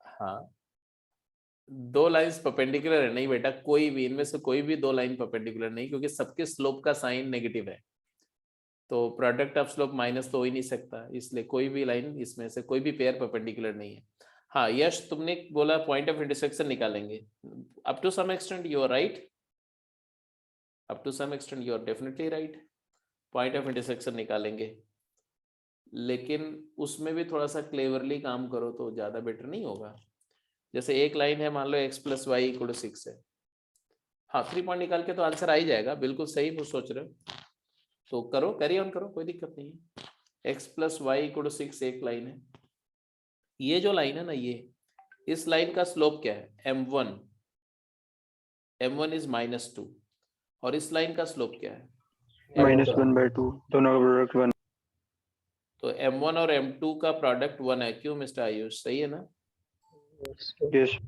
हाँ, दो लाइंस परपेंडिकुलर है नहीं बेटा, कोई भी इनमें से कोई भी दो लाइन परपेंडिकुलर नहीं, क्योंकि सबके स्लोप का साइन नेगेटिव है, तो प्रोडक्ट ऑफ स्लोप माइनस तो हो ही नहीं सकता, इसलिए कोई भी लाइन इसमें से कोई भी पेयर परपेंडिकुलर नहीं है। हाँ यश, तुमने बोला पॉइंट ऑफ इंटरसेक्शन निकालेंगे। Up to some extent you are right, up to some extent you are definitely right, point of intersection निकालेंगे, लेकिन उसमें भी थोड़ा सा क्लेवरली काम करो तो ज्यादा बेटर नहीं होगा। जैसे एक लाइन है, मान लो x plus y equal to 6 है, हाँ 3 पॉइंट निकाल के तो आंसर आ ही जाएगा, बिल्कुल सही वो सोच रहे हो तो करो, कैरी ऑन करो, कोई दिक्कत नहीं है। x plus y equal to 6 एक लाइन है, ये जो लाइन है ना, ये इस लाइन का स्लोप क्या है, m1, m1 इज -2, और इस लाइन का स्लोप क्या है, -1/2, दोनों का प्रोडक्ट 1। तो m1 और m2 का प्रोडक्ट 1 है, क्यों मिस्टर आयुष, सही है ना? यस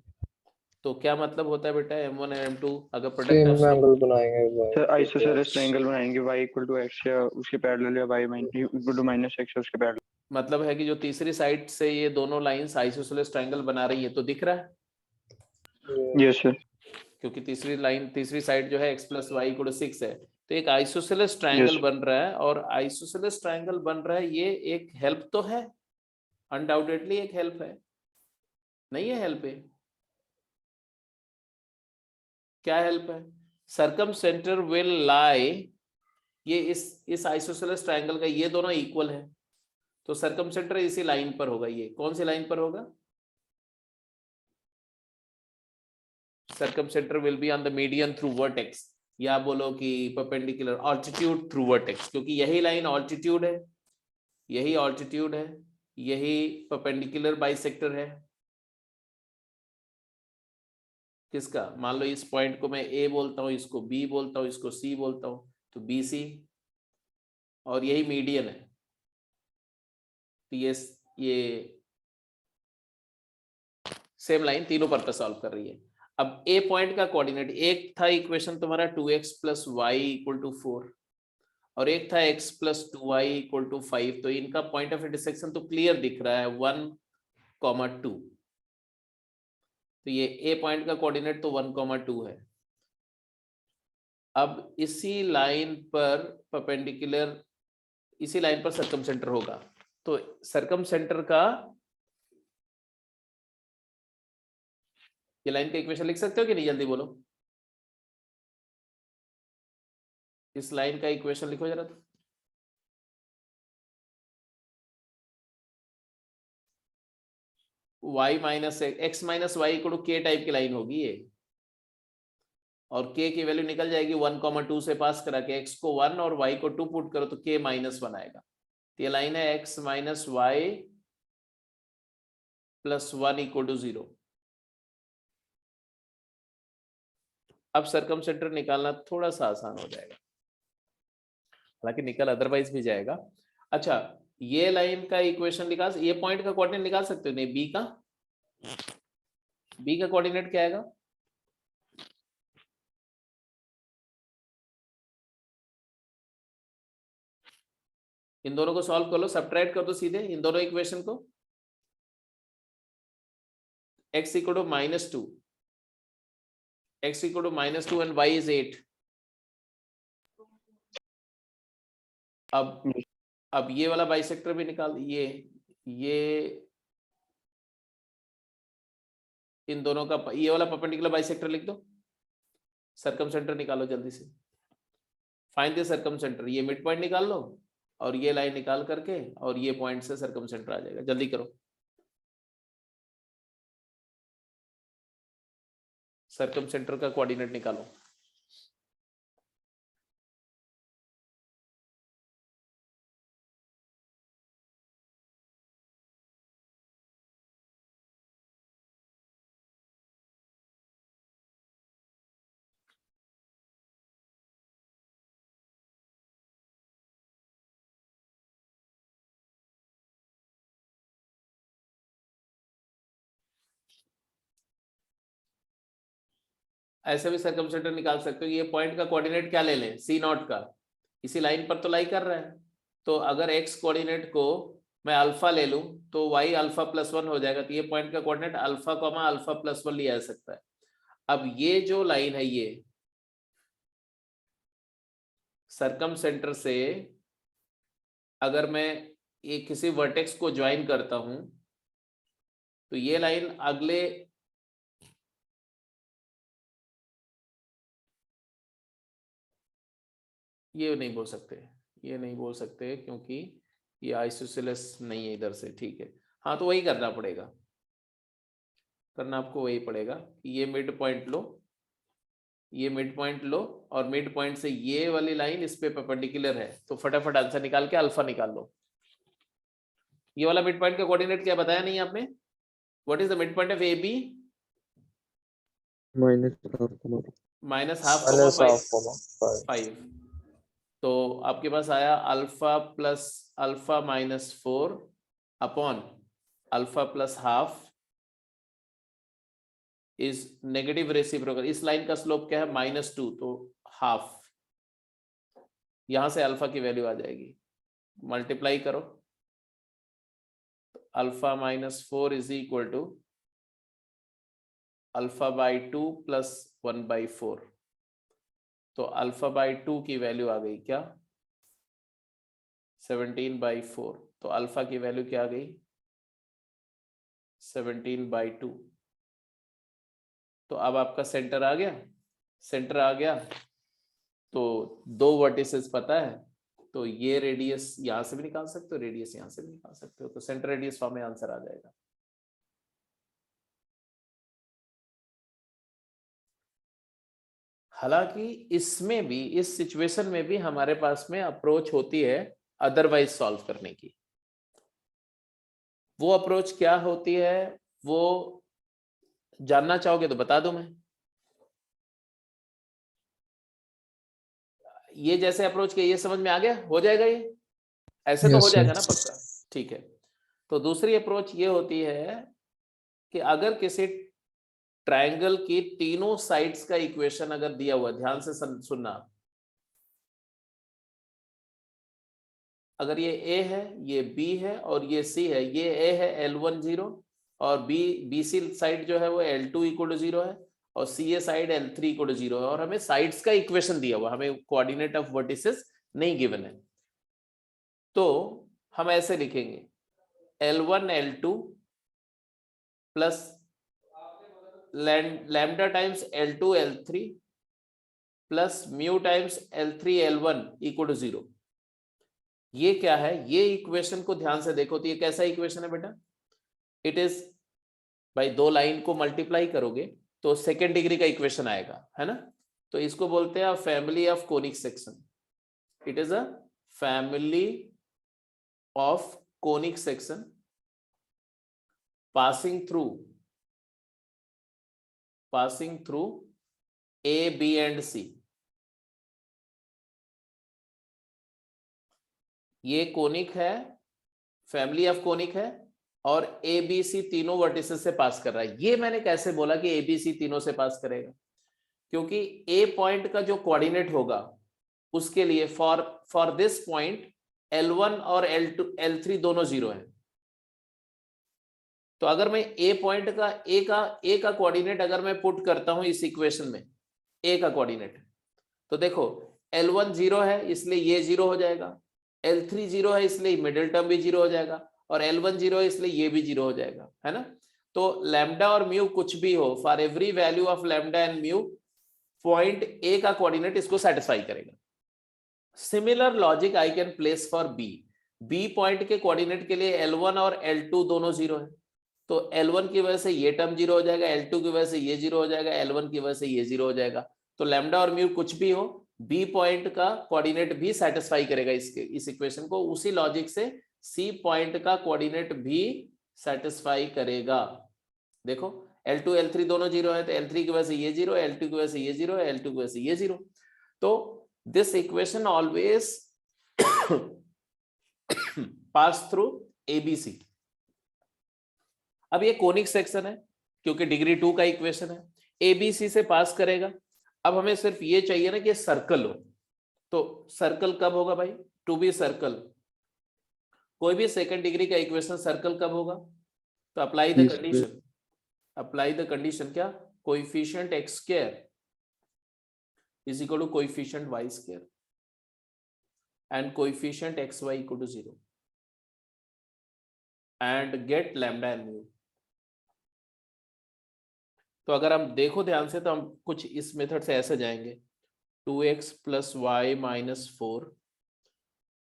तो क्या मतलब होता है बेटा m1 और m2 अगर प्रोडक्ट सेम ऑफ एंगल बनाएंगे सर, आइसोसेलेस ट्रायंगल बनाएंगे, y इक्वल टू x या उसके पैरेलल, या y इक्वल टू -x उसके पैरेलल। मतलब है कि जो तीसरी साइड से ये दोनों लाइंस आइसोसेलेस ट्रायंगल बना रही है, तो दिख रहा है यस सर। क्योंकि तीसरी साइड जो है x plus y equal to 6 है, तो एक आइसोसेलेस ट्रायंगल Yes. बन रहा है, और आइसोसेलेस ट्रायंगल बन रहा है, ये एक हेल्प तो है, अनडाउटेडली एक हेल्प है, नहीं है हेल्प है? क्या हेल्प है? सर्कमसेंटर विल लाई, ये इस आइसोसेलेस ट्रायंगल का ये दोनों इक्वल है, तो सर्कमसेंटर इसी लाइन पर होगा, ये कौन सी लाइन पर होगा? Circumcentre will be on the median through vertex, या बोलो कि परपेंडिकुलर ऑल्टीट्यूड थ्रू वर्टेक्स, क्योंकि यही लाइन ऑल्टीट्यूड है, यही ऑल्टीट्यूड है, यही परपेंडिकुलर बाइसेक्टर है किसका, मान लो इस पॉइंट को मैं ए बोलता हूं, इसको बी बोलता हूं, इसको सी बोलता हूं, तो बी सी, और यही मीडियन है, तो ये सेम लाइन तीनों पर सॉल्व कर रही है। अब ए पॉइंट का कोऑर्डिनेट, एक था इक्वेशन तुम्हारा 2x plus y equal to 4, और एक था x plus 2y equal to 5, तो इनका पॉइंट ऑफ इंटरसेक्शन तो क्लियर दिख रहा है 1,2, तो ये ए पॉइंट का कोऑर्डिनेट तो 1,2 है। अब इसी लाइन पर परपेंडिकुलर, इसी लाइन पर सर्कमसेंटर होगा, तो सर्कमसेंटर का ये लाइन का इक्वेशन लिख सकते हो कि नहीं, जल्दी बोलो, इस लाइन का इक्वेशन लिखो जरा, तो y minus x minus y equal to k type की लाइन होगी ये, और k की वैल्यू निकल जाएगी 1,2 से पास करा के, x को 1 और y को 2 पुट करो तो k -1 आएगा, तो ये लाइन है x minus y plus 1 equal to 0। अब सर्कमसेंटर निकालना थोड़ा सा आसान हो जाएगा, हालांकि निकल अदरवाइज भी जाएगा। अच्छा, ये लाइन का इक्वेशन निकाल, ये पॉइंट का कोऑर्डिनेट निकाल सकते हो नहीं, बी का कोऑर्डिनेट क्या आएगा, इन दोनों को सॉल्व कर लो, सब्ट्रैक्ट कर दो सीधे इन दोनों इक्वेशन को, x equal to -2, x equal to -2 and y is 8। अब ये वाला बाइसेक्टर भी निकाल, ये इन दोनों का, ये वाला परपेंडिकुलर बाइसेक्टर लिख दो, सर्कमसेंटर निकालो जल्दी से, फाइंड द सर्कमसेंटर, ये मिड पॉइंट निकाल लो, और ये लाइन निकाल करके और ये पॉइंट से सर्कमसेंटर आ जाएगा। जल्दी करो, सर्कमसेंटर का कोऑर्डिनेट निकालो। ऐसे भी सर्कमसेंटर निकाल सकते हो। ये पॉइंट का कोऑर्डिनेट क्या ले लें, सी नॉट का, इसी लाइन पर तो लाई कर रहा है। तो अगर एक्स कोऑर्डिनेट को मैं अल्फा ले लूं तो वाई अल्फा प्लस 1 हो जाएगा। तो ये पॉइंट का coordinate alpha comma alpha plus 1 लिया जा सकता है। अब ये जो लाइन है, ये सर्कमसेंटर से अगर मैं ये किसी वर्टेक्स को ज्वाइन करता हूं तो ये लाइन अगले ये नहीं बोल सकते, ये नहीं बोल सकते क्योंकि ये आइसोसेलेस नहीं है इधर से, ठीक है। हाँ तो वही करना पड़ेगा, करना आपको वही पड़ेगा कि ये मिड पॉइंट लो, ये मिड पॉइंट लो और मिड पॉइंट से ये वाली लाइन इस पे परपेंडिकुलर है। तो फटाफट आंसर निकाल के अल्फा निकाल लो। ये वाला मिड पॉइंट का कोऑर्डिनेट क्या बताया नहीं आपने, what is the mid point of A B? minus -1/2 half, 5। तो आपके पास आया alpha plus alpha -4 upon alpha plus half is negative reciprocal. इस लाइन का स्लोप क्या है, -2, तो हाफ। यहां से अल्फा की वैल्यू आ जाएगी, मल्टीप्लाई करो। Alpha -4 is equal to alpha by 2 plus 1/4। तो अल्फा बाई 2 की वैल्यू आ गई क्या, 17/4। तो अल्फा की वैल्यू क्या आ गई, 17/2। तो अब आपका सेंटर आ गया, सेंटर आ गया तो दो वर्टिसेस पता है, तो ये रेडियस यहां से भी निकाल सकते हो, रेडियस यहां से भी निकाल सकते हो। तो सेंटर रेडियस फॉर्म में आंसर आ जाएगा। हालांकि इसमें भी, इस सिचुएशन में भी हमारे पास में अप्रोच होती है अदरवाइज सॉल्व करने की। वो अप्रोच क्या होती है वो जानना चाहोगे तो बता दूं मैं। ये जैसे अप्रोच के, ये समझ में आ गया, हो जाएगा ये ऐसे तो Yes, हो जाएगा ना sir. पक्का, ठीक है। तो दूसरी अप्रोच ये होती है कि अगर किसी ट्रायंगल की तीनों साइड्स का इक्वेशन अगर दिया हुआ, ध्यान से सुनना, अगर ये A है, ये B है और ये C है, ये A है L10 और BC साइड जो है वो L2 = 0 है और CA साइड L3 = 0 है और हमें साइड्स का इक्वेशन दिया हुआ, हमें कोऑर्डिनेट ऑफ वर्टिसेस नहीं गिवन है। तो हम ऐसे लिखेंगे L1 L2 plus lambda times L2 L3 plus mu times L3 L1 = 0। ये क्या है, ये इक्वेशन को ध्यान से देखो तो ये कैसा इक्वेशन है बेटा, इट इज भाई दो लाइन को मल्टीप्लाई करोगे तो सेकेंड डिग्री का इक्वेशन आएगा, है ना। तो इसको बोलते हैं family of conic section. It is a family of conic section passing through A, B and C। ये कोनिक है, फैमिली ऑफ कोनिक है और ए बी सी तीनों वर्टिसेस से पास कर रहा है। ये मैंने कैसे बोला कि ए बी सी तीनों से पास करेगा, क्योंकि ए पॉइंट का जो कोऑर्डिनेट होगा उसके लिए फॉर दिस पॉइंट L1 और L2 L3 दोनों 0 है। तो अगर मैं ए पॉइंट का ए का कोऑर्डिनेट अगर मैं पुट करता हूं इस इक्वेशन में, ए का कोऑर्डिनेट, तो देखो L1 0 है इसलिए ये 0 हो जाएगा, L3 0 है इसलिए मिडिल टर्म भी 0 हो जाएगा और L1 0 है इसलिए ये भी 0 हो जाएगा, है ना। तो लैम्डा और म्यू कुछ भी हो, for every value of lambda and mu point A का कोऑर्डिनेट इसको सेटिस्फाई करेगा, similar logic I can place for B point के कोऑर्डिनेट के लिए L1 और L2 दोनों जीरो है, तो L1 की वजह से ये टर्म जीरो हो जाएगा, L2 की वजह से ये जीरो हो जाएगा, L1 की वजह से ये जीरो हो जाएगा। तो लैम्डा और म्यू कुछ भी हो, बी पॉइंट का कोऑर्डिनेट भी सेटिस्फाई करेगा इस इक्वेशन को। उसी लॉजिक से सी पॉइंट का कोऑर्डिनेट भी सेटिस्फाई करेगा। देखो L2 L3 दोनों जीरो है, तो L3 की वजह से ये जीरो, L2 की वजह से ये जीरो, L2 की वजह से ये जीरो। तो this equation always pass through ABC। अब ये कोनिक सेक्शन है क्योंकि डिग्री 2 का इक्वेशन है, ABC से पास करेगा। अब हमें सिर्फ ये चाहिए ना कि सर्कल हो, तो सर्कल कब होगा भाई? टू बी सर्कल, कोई भी सेकंड डिग्री का इक्वेशन सर्कल कब होगा? तो apply the condition, apply the condition क्या? Coefficient x square is equal to coefficient y square and coefficient xy equal to 0 and get lambda and mu. तो अगर हम देखो ध्यान से तो हम कुछ इस मेथड से ऐसे जाएंगे, 2x plus y minus 4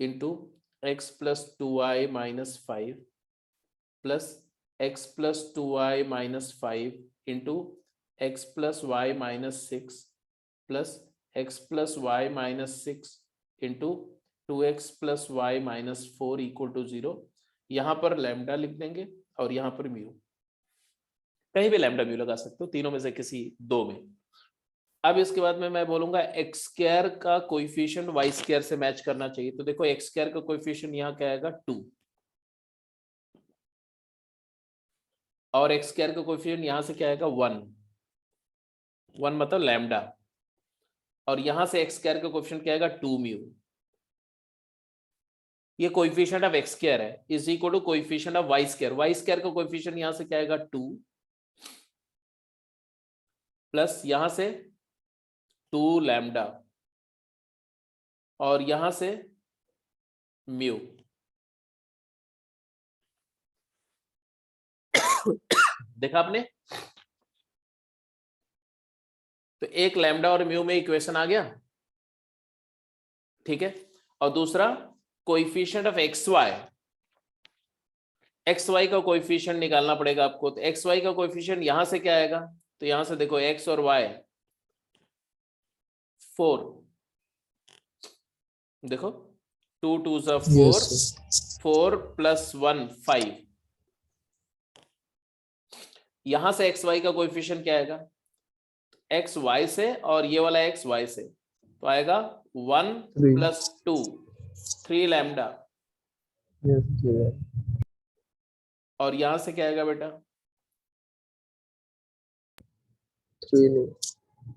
into x plus 2y minus 5 plus x plus 2y minus 5 into x plus y minus 6 plus x plus y minus 6 into 2x plus y minus 4 equal to 0। यहाँ पर lambda लिख देंगे और यहाँ पर mu, कहीं भी lambda mu लगा सकते हो, तीनों में से किसी दो में। अब इसके बाद में मैं बोलूंगा एक्स स्क्वायर का कोएफिशिएंट वाई स्क्वायर से मैच करना चाहिए। तो देखो एक्स स्क्वायर का कोएफिशिएंट यहाँ क्या आएगा? 2, और एक्स स्क्वायर का कोएफिशिएंट यहाँ से क्या आएगा? 1 मतलब लैम्डा, और यहां से एक्स स्क्वायर का कोएफिशिएंट क्या आएगा? 2 म्यू। ये कोएफिशिएंट ऑफ एक्स स्क्वायर है is equal to coefficient of y square. Y square का कोएफिशिएंट यहां से क्या आएगा? 2 प्लस यहां से 2 लैम्डा और यहां से म्यू। देखा आपने? तो एक लैम्डा और म्यू में इक्वेशन आ गया, ठीक है। और दूसरा coefficient of x y, x y का कोएफिशिएंट निकालना पड़ेगा आपको। तो एक्स वाई का कोएफिशिएंट यहां से क्या आएगा? तो यहां से देखो एक्स और वाई 4, देखो 2 2 4, 4 प्लस 1 5। यहां से एक्स वाई का कोएफिशिएंट क्या आएगा? एक्स वाई से और ये वाला एक्स वाई से, तो आएगा 1 प्लस 2 3 लैम्डा, और यहां से क्या आएगा बेटा?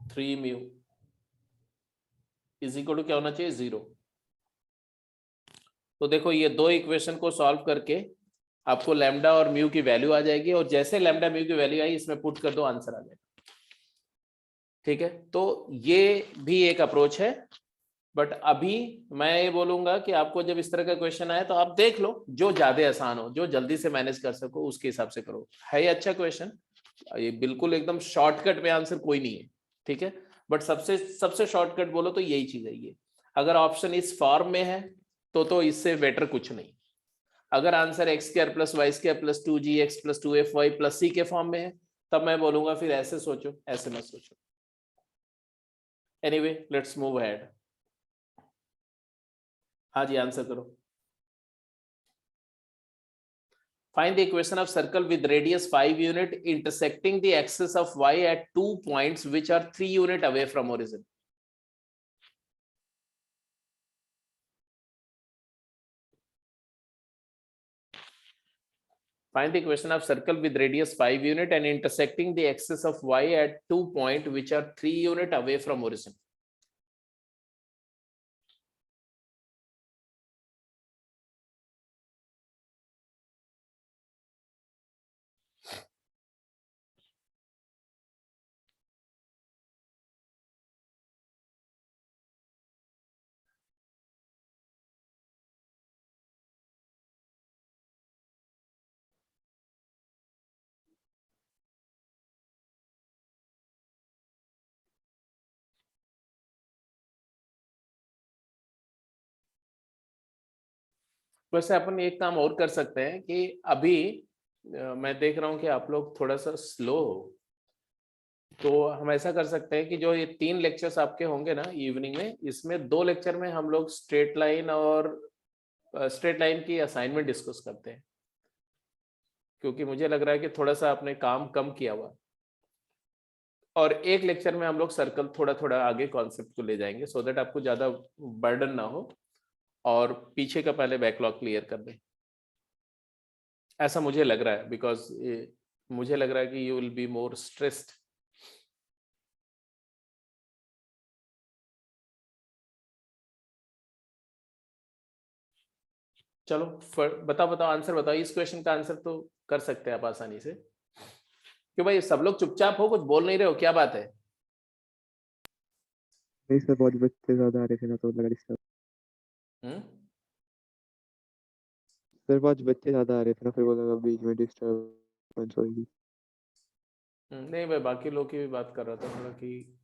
3 म्यू इज इक्वल टू क्या होना चाहिए? 0। तो देखो ये दो इक्वेशन को सॉल्व करके आपको लैम्डा और म्यू की वैल्यू आ जाएगी, और जैसे लैम्डा म्यू की वैल्यू आई इसमें पुट कर दो, आंसर आ जाएगा, ठीक है। तो ये भी एक अप्रोच है, बट अभी मैं ये बोलूंगा कि आपको जब इस तरह का क्वेश्चन आए तो आप देख लो जो ज्यादा आसान हो, जो जल्दी से मैनेज कर सको, उसके हिसाब से करो। है ये अच्छा क्वेश्चन, ये बिल्कुल एकदम शॉर्टकट में आंसर कोई नहीं है, ठीक है। बट सबसे शॉर्टकट बोलो तो यही चीज है ये। अगर ऑप्शन इस फॉर्म में है तो इससे बेटर कुछ नहीं। अगर answer x square plus Y square plus 2gx plus 2fy plus c के फॉर्म में है, तब मैं बोलूंगा फिर ऐसे सोचो, ऐसे मत सोचो। Anyway let's move ahead. हाँ जी, आंसर करो। Find the equation of circle with radius 5 unit intersecting the axis of y at 2 points which are 3 unit away from origin. Find the equation of circle with radius 5 unit and intersecting the axis of y at 2 points which are 3 unit away from origin. वैसे अपन एक काम और कर सकते हैं कि अभी मैं देख रहा हूँ कि आप लोग थोड़ा सा स्लो हो, तो हम ऐसा कर सकते हैं कि जो ये 3 लेक्चर्स आपके होंगे ना इवनिंग में, इसमें 2 लेक्चर में हम लोग स्ट्रेट लाइन और स्ट्रेट लाइन की असाइनमेंट डिस्कस करते हैं, क्योंकि मुझे लग रहा है कि थोड़ा सा आपने काम कम किया हुआ। और एक लेक्चर में हम लोग सर्कल थोड़ा थोड़ा आगे कॉन्सेप्ट को ले जाएंगे, सो दैट आपको ज्यादा बर्डन ना हो और पीछे का पहले बैकलॉग क्लियर कर दें। ऐसा मुझे लग रहा है, बिकॉज मुझे लग रहा है कि you will be more stressed. चलो बताओ आंसर बताओ। इस क्वेश्चन का आंसर तो कर सकते हैं आप आसानी से। क्यों भाई सब लोग चुपचाप हो, कुछ बोल नहीं रहे हो, क्या बात है? नहीं सर, बहुत बच्चे ज्यादा आ रहे थे ना तो लगा डिस्टर्ब। सर बहुत बच्चे ज्यादा आ रहे थे ना, फिर वो लगा बीच में डिस्टर्ब होगी। नहीं भाई, बाकी लोग की भी बात कर रहा था थोड़ा कि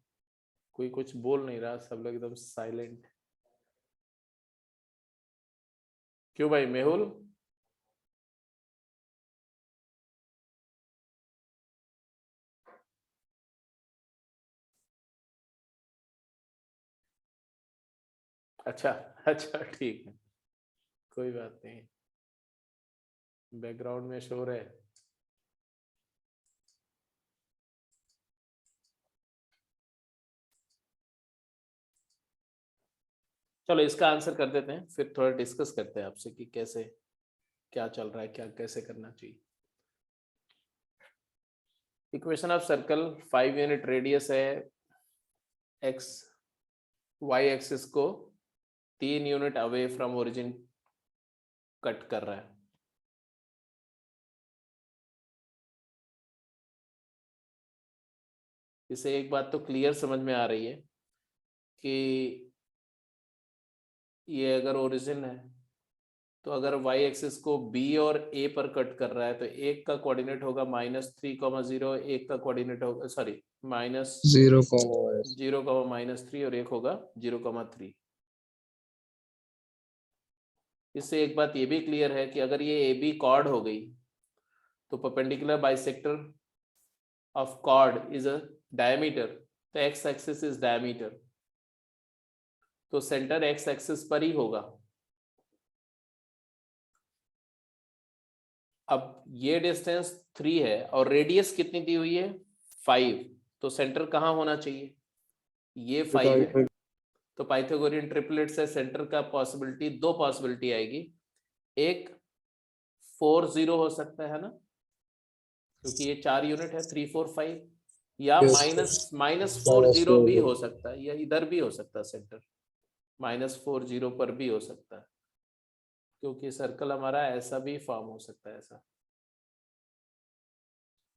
कोई कुछ बोल नहीं रहा, सब लोग एकदम साइलेंट। क्यों भाई मेहुल? अच्छा अच्छा ठीक है, कोई बात नहीं, बैकग्राउंड में शोर है। चलो इसका आंसर कर देते हैं, फिर थोड़ा डिस्कस करते हैं आपसे कि कैसे क्या चल रहा है, क्या कैसे करना चाहिए। Equation of circle 5 unit radius है, एक्स वाई एक्सिस को 3 unit away from origin cut कर रहा है। इसे एक बात तो क्लियर समझ में आ रही है कि ये अगर ओरिजिन है तो अगर y एक्सिस को b और a पर कट कर रहा है तो एक का कोऑर्डिनेट होगा -3,0, एक का कोऑर्डिनेट होगा -0,3 और एक होगा 0,3। इससे एक बात ये भी क्लियर है कि अगर ये AB कॉर्ड हो गई तो perpendicular bisector of chord is a diameter, तो x एक्सिस इज डायमीटर, तो सेंटर x एक्सिस पर ही होगा। अब ये डिस्टेंस 3 है और रेडियस कितनी दी हुई है 5, तो सेंटर कहाँ होना चाहिए? ये 5 है, तो पाइथागोरियन ट्रिपलेट से सेंटर का पॉसिबिलिटी, 2 पॉसिबिलिटी आएगी। एक 4 0 हो सकता है ना, क्योंकि ये 4 यूनिट है 3 4 5, या -4 0 भी हो सकता है, या इधर भी हो सकता है सेंटर -4 0 पर भी हो सकता है, क्योंकि सर्कल हमारा ऐसा भी फॉर्म हो सकता है,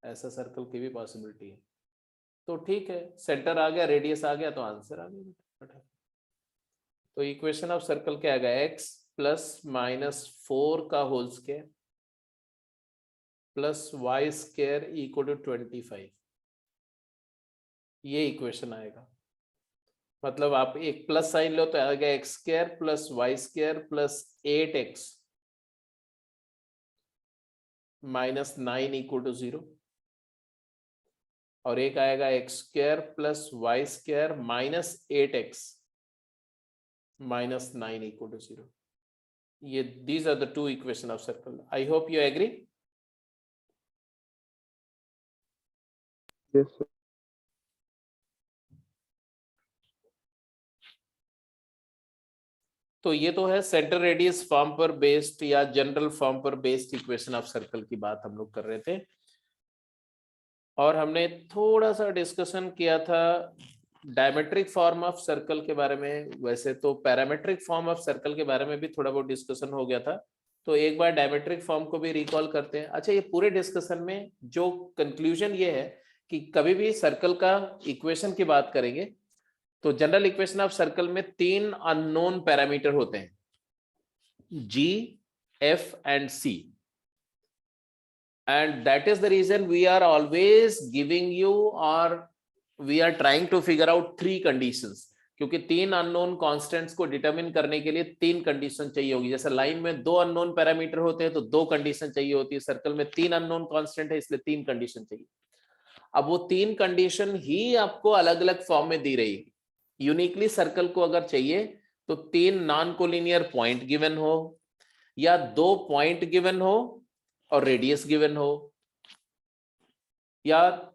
ऐसा सर्कल की भी पॉसिबिलिटी है। तो ठीक है, सेंटर आ गया, रेडियस आ गया, तो आंसर आ गया। तो इक्वेशन ऑफ सर्कल क्या आएगा? x +-4 का whole square plus Y square equal to 25, ये इक्वेशन आएगा। मतलब आप एक प्लस साइन लो तो आएगा x² + y² + 8x -9 = 0, और एक आएगा x² + y² - 8x -9 = 0। ये these are the 2 equation of circle. I hope you agree. Yes sir. तो ये तो है सेंटर रेडियस फॉर्म पर बेस्ड या जनरल फॉर्म पर बेस्ड इक्वेशन ऑफ सर्कल की बात हम लोग कर रहे थे, और हमने थोड़ा सा डिस्कशन किया था डायमेट्रिक फॉर्म ऑफ सर्कल के बारे में। वैसे तो पैरामेट्रिक फॉर्म ऑफ सर्कल के बारे में भी थोड़ा बहुत डिस्कशन हो गया था, तो एक बार डायमेट्रिक फॉर्म को भी रिकॉल करते हैं। अच्छा, ये पूरे डिस्कशन में जो कंक्लूजन ये है कि कभी भी सर्कल का इक्वेशन की बात करेंगे तो जनरल इक्वेशन ऑफ सर्कल में 3 अननोन पैरामीटर होते हैं, G, F and C, and that is the reason we are always giving you, or we are trying to figure out 3 conditions. क्योंकि 3 अननोन कांस्टेंट्स को determine करने के लिए 3 condition चाहिए होगी। जैसे लाइन में 2 अननोन पैरामीटर होते हैं तो 2 कंडीशन चाहिए होती है, सर्कल में 3 अननोन कांस्टेंट है इसलिए 3 कंडीशन चाहिए। अब वो 3 कंडीशन ही आपको अलग अलग फॉर्म में दी रही है। यूनिकली सर्कल को अगर चाहिए तो 3 नॉन कोलिनियर पॉइंट गिवन हो, या 2 पॉइंट गिवन हो और रेडियस गिवन हो, या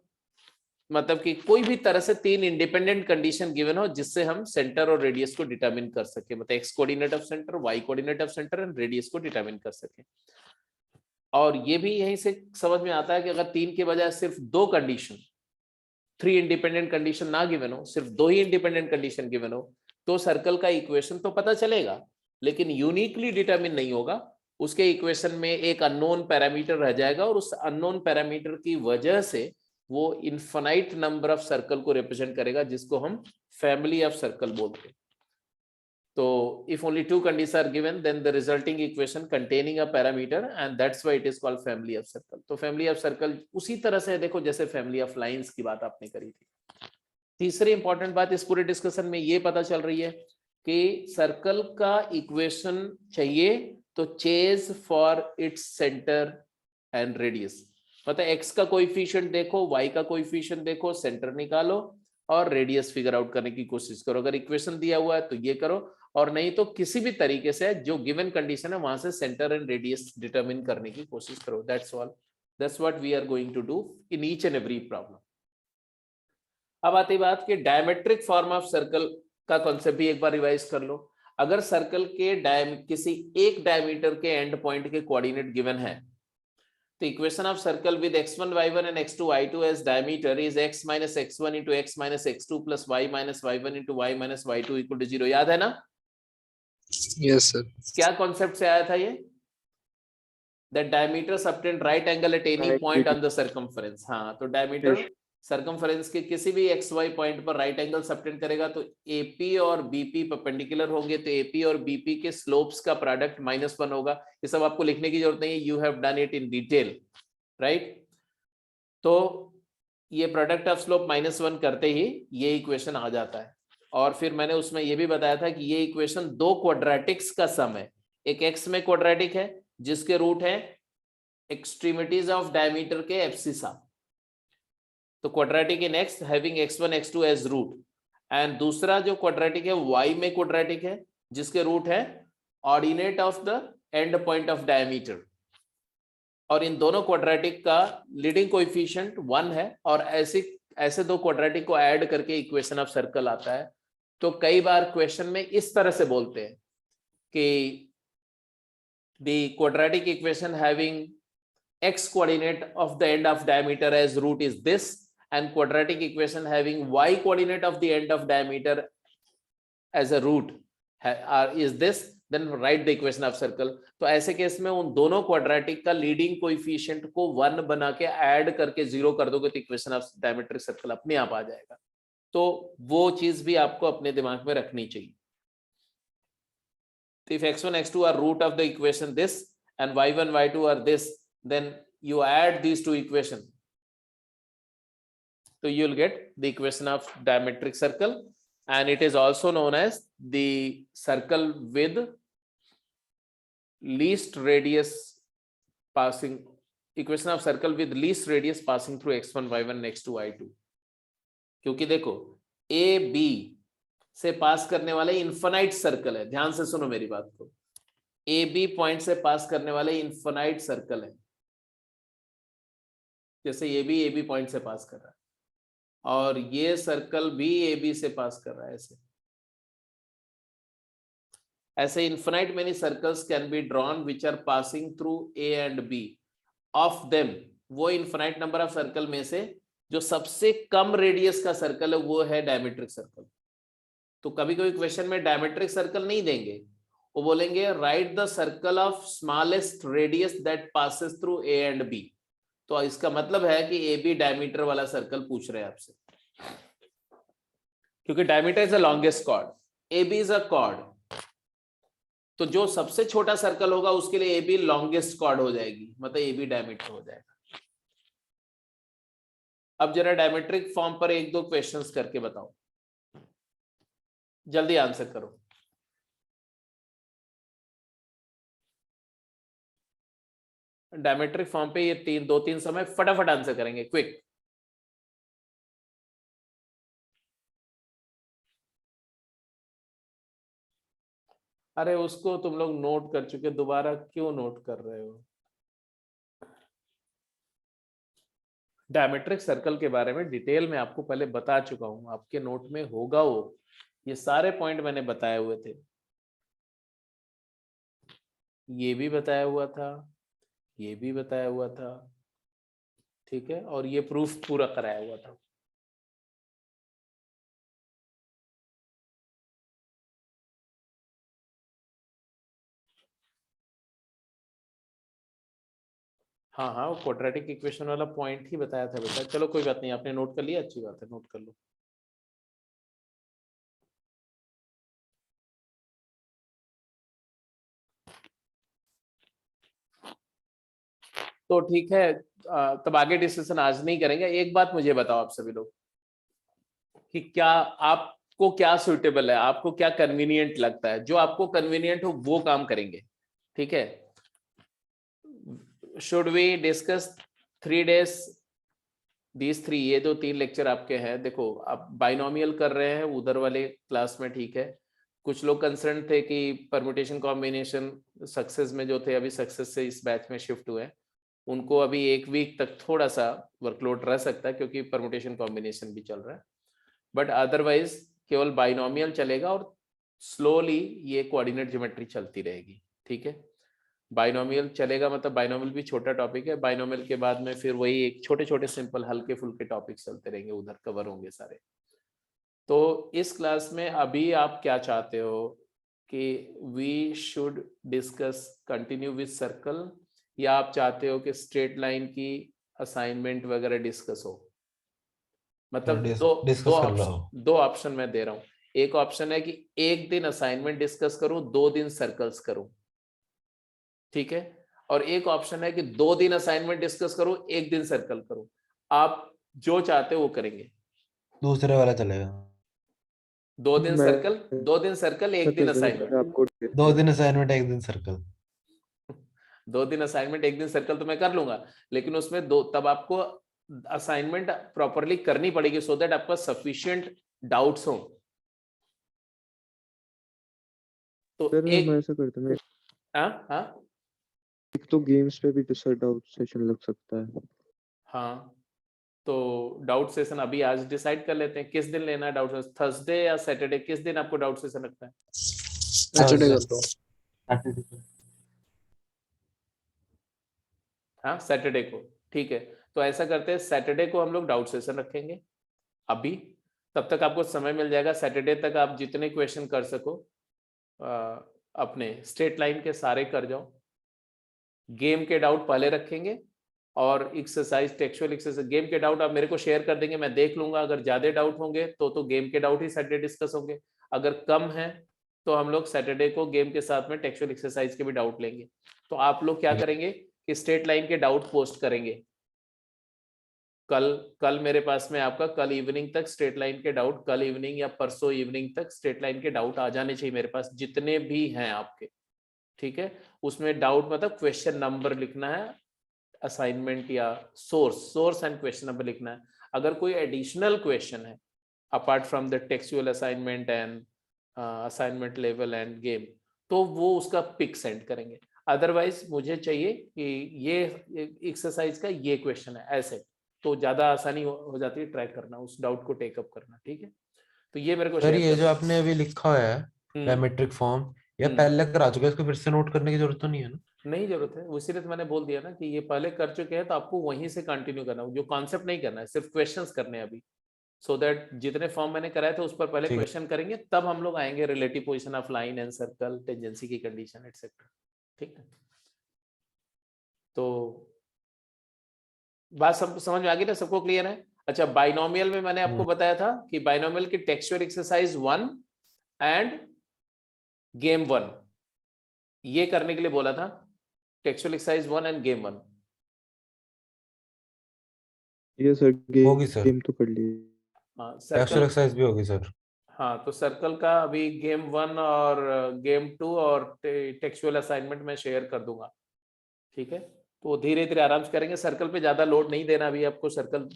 मतलब कि कोई भी तरह से 3 इंडिपेंडेंट कंडीशन गिवन हो जिससे हम सेंटर और रेडियस को डिटरमिन कर सके, मतलब x coordinate of centre, y coordinate of centre and radius को डिटरमिन कर सके। और ये भी यहीं से समझ में आता है कि अगर 3 के बजाय सिर्फ 2 कंडीशन, 3 इंडिपेंडेंट कंडीशन ना गिवन हो, सिर्फ 2 ही इंडिपेंडेंट कंडीशन गिवन हो, तो सर्कल का इक्वेशन तो पता चलेगा लेकिन यूनिकली डिटरमिन नहीं होगा। उसके इक्वेशन में एक अननोन पैरामीटर रह जाएगा और उस अननोन पैरामीटर की वजह से वो इनफाइनाइट नंबर ऑफ सर्कल को रिप्रेजेंट करेगा जिसको हम फैमिली ऑफ सर्कल बोलते हैं। तो if only 2 conditions are given then the resulting equation containing a parameter and that's why it is called family of circle। तो family of circle उसी तरह से देखो जैसे family of lines की बात आपने करी थी। तीसरी इंपॉर्टेंट बात इस पूरे डिस्कशन में ये पता चल रही है कि सर्कल का इक्वेशन चाहिए तो chase for its centre and radius, मतलब x का कोएफिशिएंट देखो, y का कोएफिशिएंट देखो, सेंटर निकालो और रेडियस फिगर आउट करने की कोशिश करो। अगर इक्वेशन दिया हुआ है तो ये करो, और नहीं तो किसी भी तरीके से जो गिवन कंडीशन है वहां से सेंटर एंड रेडियस डिटरमिन करने की कोशिश करो। That's all, that's what we are going to do in each and every problem. अब आती बात कि डायमेट्रिक फॉर्म ऑफ सर्कल का कॉन्सेप्ट भी एक बार रिवाइज कर लो। अगर सर्कल के किसी एक डायमीटर के एंड पॉइंट के कोऑर्डिनेट गिवन है तो equation of circle with x1 y1 and x2 y2 as diameter is x minus x1 into x minus x2 plus y minus y1 into y minus y2 equal to 0। याद है ना? Yes, sir. क्या concept से आया था ये? That diameter subtend right angle at any Right point angle. on the circumference। हाँ, तो डायमीटर Yes. सर्कमफरेंस के किसी भी एक्स वाई पॉइंट पर राइट एंगल सबटेंड करेगा तो एपी और बीपी परपेंडिकुलर होंगे, तो एपी और बीपी के स्लोप्स का प्रोडक्ट -1 होगा। ये सब आपको लिखने की जरूरत नहीं है, you have done it in detail, right. तो ये प्रोडक्ट ऑफ स्लोप -1 करते ही ये इक्वेशन आ जाता है। और फिर मैंने उसमें ये भी बताया था कि ये इक्वेशन 2 क्वाड्रेटिक्स का सम है। एक एक्स में क्वाड्रेटिक है जिसके रूट है एक्सट्रीमिटीज ऑफ डायमीटर के एब्सिसा, तो quadratic in x having x1 x2 as root, and दूसरा जो क्वाड्रेटिक है y में क्वाड्रेटिक है जिसके रूट है ordinate of the end point of diameter. और इन दोनों क्वाड्रेटिक का लीडिंग कोएफिशिएंट 1 है और ऐसे 2 क्वाड्रेटिक को ऐड करके इक्वेशन ऑफ सर्कल आता है। तो कई बार क्वेश्चन में इस तरह से बोलते हैं कि the quadratic equation having x coordinate of the end of diameter as root is this, and quadratic equation having y coordinate of the end of diameter as a root is this, then write the equation of circle। तो ऐसे case में उन दोनों quadratic का leading coefficient को 1 बना के add करके 0 कर दोगे तो इक्वेशन ऑफ डायमेट्रिक सर्कल अपने आप आ जाएगा। तो वो चीज भी आपको अपने दिमाग में रखनी चाहिए। तो if x1 x2 are root of the equation this and y1 y2 are this, then you add these two equations, so you will get the equation of diametric circle, and it is also known as the circle with least radius passing, equation of circle with least radius passing through x1 y1 and x2 y2। क्योंकि देखो a b से पास करने वाले infinite circle है, ध्यान से सुनो मेरी बात को, ए बी पॉइंट से पास करने वाले इन्फिनाइट सर्कल है। जैसे ये भी ए बी पॉइंट से पास कर रहा है और ये सर्कल भी ए बी से पास कर रहा है। ऐसे infinite many circles can be drawn which are passing through A and B. Of them, वो इन्फिनाइट नंबर ऑफ सर्कल में से जो सबसे कम रेडियस का सर्कल है वो है डायमेट्रिक सर्कल। तो कभी कभी क्वेश्चन में डायमेट्रिक सर्कल नहीं देंगे, वो बोलेंगे write the circle of smallest radius that passes through A and B. तो इसका मतलब है कि ए बी डायमीटर वाला सर्कल पूछ रहे हैं आपसे, क्योंकि diameter is the longest chord, A B is a chord, तो जो सबसे छोटा सर्कल होगा उसके लिए ए बी लॉन्गेस्ट कॉर्ड हो जाएगी, मतलब ए बी डायमीटर हो जाएगा। अब जरा डायमेट्रिक फॉर्म पर 1-2 क्वेश्चंस करके बताओ। जल्दी आंसर करो। डायमेट्रिक फॉर्म पे ये दो तीन समय फटाफट आंसर करेंगे, क्विक। अरे उसको तुम लोग नोट कर चुके, दोबारा क्यों नोट कर रहे हो? डायमेट्रिक सर्कल के बारे में डिटेल में आपको पहले बता चुका हूं, आपके नोट में होगा वो, ये सारे पॉइंट मैंने बताए हुए थे, ये भी बताया हुआ था, ये भी बताया हुआ था, ठीक है, और ये प्रूफ पूरा कराया हुआ था। हाँ हाँ, वो क्वाड्रेटिक इक्वेशन वाला पॉइंट ही बताया था बेटा। चलो कोई बात नहीं, आपने नोट कर लिया, अच्छी बात है, नोट कर लो। तो ठीक है, तब आगे डिस्कशन आज नहीं करेंगे। एक बात मुझे बताओ आप सभी लोग कि क्या आपको क्या सुटेबल है, आपको क्या कन्वीनियंट लगता है, जो आपको कन्वीनियंट हो वो काम करेंगे, ठीक है। Should we discuss 3 days these 3, ये जो 3 लेक्चर आपके हैं, देखो आप बाइनोमियल कर रहे हैं उधर वाले क्लास में, ठीक है। कुछ लोग कंसर्न थे कि परम्यूटेशन कॉम्बिनेशन सक्सेस में जो थे, अभी सक्सेस से इस बैच में शिफ्ट हुए, उनको अभी 1 वीक तक थोड़ा सा वर्कलोड रह सकता है क्योंकि परम्यूटेशन कॉम्बिनेशन भी चल रहा है, बट अदरवाइज केवल बाइनोमियल चलेगा और स्लोली ये कोऑर्डिनेट ज्योमेट्री चलती रहेगी, ठीक है। बाइनोमियल चलेगा मतलब बाइनोमियल भी छोटा टॉपिक है, बाइनोमियल के बाद में फिर वही एक छोटे छोटे सिंपल हल्के फुल्के टॉपिक चलते रहेंगे, उधर कवर होंगे सारे। तो इस क्लास में अभी आप क्या चाहते हो कि we should discuss continue with circle, या आप चाहते हो कि स्ट्रेट लाइन की असाइनमेंट वगैरह डिस्कस हो? मतलब डिस्कस कर लो। दो ऑप्शन मैं दे रहा हूँ। एक ऑप्शन है कि एक दिन असाइनमेंट डिस्कस करूं, 2 दिन सर्कल्स करूं, ठीक है। और एक ऑप्शन है कि 2 दिन असाइनमेंट डिस्कस करूं, 1 दिन सर्कल करूं। आप जो चाहते हो वो करेंगे। दूसरे वाला चलेगा। 2 दिन मैं सर्कल, 2 दिन सर्कल, 1 दिन कर दूंगा सर असाइनमेंट। आपको। 2 दिन असाइनमेंट 1 दिन सर्कल। 2 दिन असाइनमेंट 1 दिन सर्कल तो मैं कर लूंगा, लेकिन उसमें दो, तब आपको असाइनमेंट प्रॉपरली करनी पड़ेगी सो दैट आपका सफिशिएंट डाउट्स हो। तो सर एक, हम ऐसा करते हैं, हाँ एक तो गेम्स पे भी सर डाउट सेशन लग सकता है। हाँ, तो डाउट सेशन अभी आज डिसाइड कर लेते हैं किस दिन लेना है डाउट सेशन, थर्सडे या सैटरडे, किस दिन आपको डाउट सेशन रखना है? सैटरडे कर दो। हाँ सैटरडे को, ठीक है। तो ऐसा करते हैं, सैटरडे को हम लोग डाउट सेशन रखेंगे अभी, तब तक आपको समय मिल जाएगा। सैटरडे तक आप जितने क्वेश्चन कर सको अपने स्ट्रेट लाइन के सारे कर जाओ। गेम के डाउट पहले रखेंगे और एक्सरसाइज, टेक्सचुअल एक्सरसाइज, गेम के डाउट आप मेरे को शेयर कर देंगे, मैं देख लूंगा। अगर ज्यादा डाउट होंगे तो गेम के डाउट ही सैटरडे डिस्कस होंगे, अगर कम है तो हम लोग सैटरडे को गेम के साथ में टेक्सचुअल एक्सरसाइज के भी डाउट लेंगे। तो आप लोग क्या करेंगे कि स्ट्रेट लाइन के डाउट पोस्ट करेंगे कल मेरे पास में आपका कल इवनिंग तक स्ट्रेट लाइन के डाउट, कल इवनिंग या परसों इवनिंग तक स्ट्रेट लाइन के डाउट आ जाने चाहिए मेरे पास, जितने भी हैं आपके, ठीक है। उसमें डाउट मतलब क्वेश्चन नंबर लिखना है, असाइनमेंट या सोर्स एंड क्वेश्चन नंबर लिखना है। अगर कोई एडिशनल क्वेश्चन है apart from the textual assignment and assignment level end game, तो वो उसका पिक सेंड करेंगे। अदरवाइज मुझे चाहिए कि ये एक्सरसाइज का ये क्वेश्चन है ऐसे, तो ज्यादा आसानी हो जाती है ट्रैक करना, उस डाउट को टेकअप करना, ठीक है। तो ये मेरे को सर शेयर ये कर जो आपने अभी लिखा हुआ है डायमेट्रिक फॉर्म, या पहले करा चुके हैं, इसको फिर से नोट करने की जरूरत तो नहीं है ना? नहीं जरूरत है, इसीलिए तो मैंने बोल दिया ना कि ये पहले कर चुके हैं तो आपको वहीं से कंटिन्यू करना, जो कॉन्सेप्ट नहीं करना है, सिर्फ क्वेश्चंस करने हैं अभी। सो दैट जितने फॉर्म मैंने कराए थे उस पर पहले ठीक है। क्वेश्चन करेंगे, तब हम लोग आएंगे relative position of line and circle, tangency की कंडीशन एटसेट्रा, ठीक है। तो बात सब समझ में आ गई ना, सबको क्लियर है? अच्छा, बाइनोमियल में मैंने आपको बताया था कि बाइनोमियल की टेक्सचुअल एक्सरसाइज 1 एंड गेम 1 ये करने के लिए बोला था, टेक्सचुअल एक्सरसाइज 1 एंड गेम 1। ये सर होगी सर, गेम तो कर लिए। हाँ टेक्सचुअल सर्कल, एक्सरसाइज भी होगी सर। हाँ, तो सर्कल का अभी गेम 1 और गेम 2 और टेक्सचुअल असाइनमेंट मैं शेयर कर दूंगा, ठीक है। तो धीरे धीरे आराम से करेंगे, सर्कल पे ज्यादा लोड नहीं देना अभी आपको, सर्कल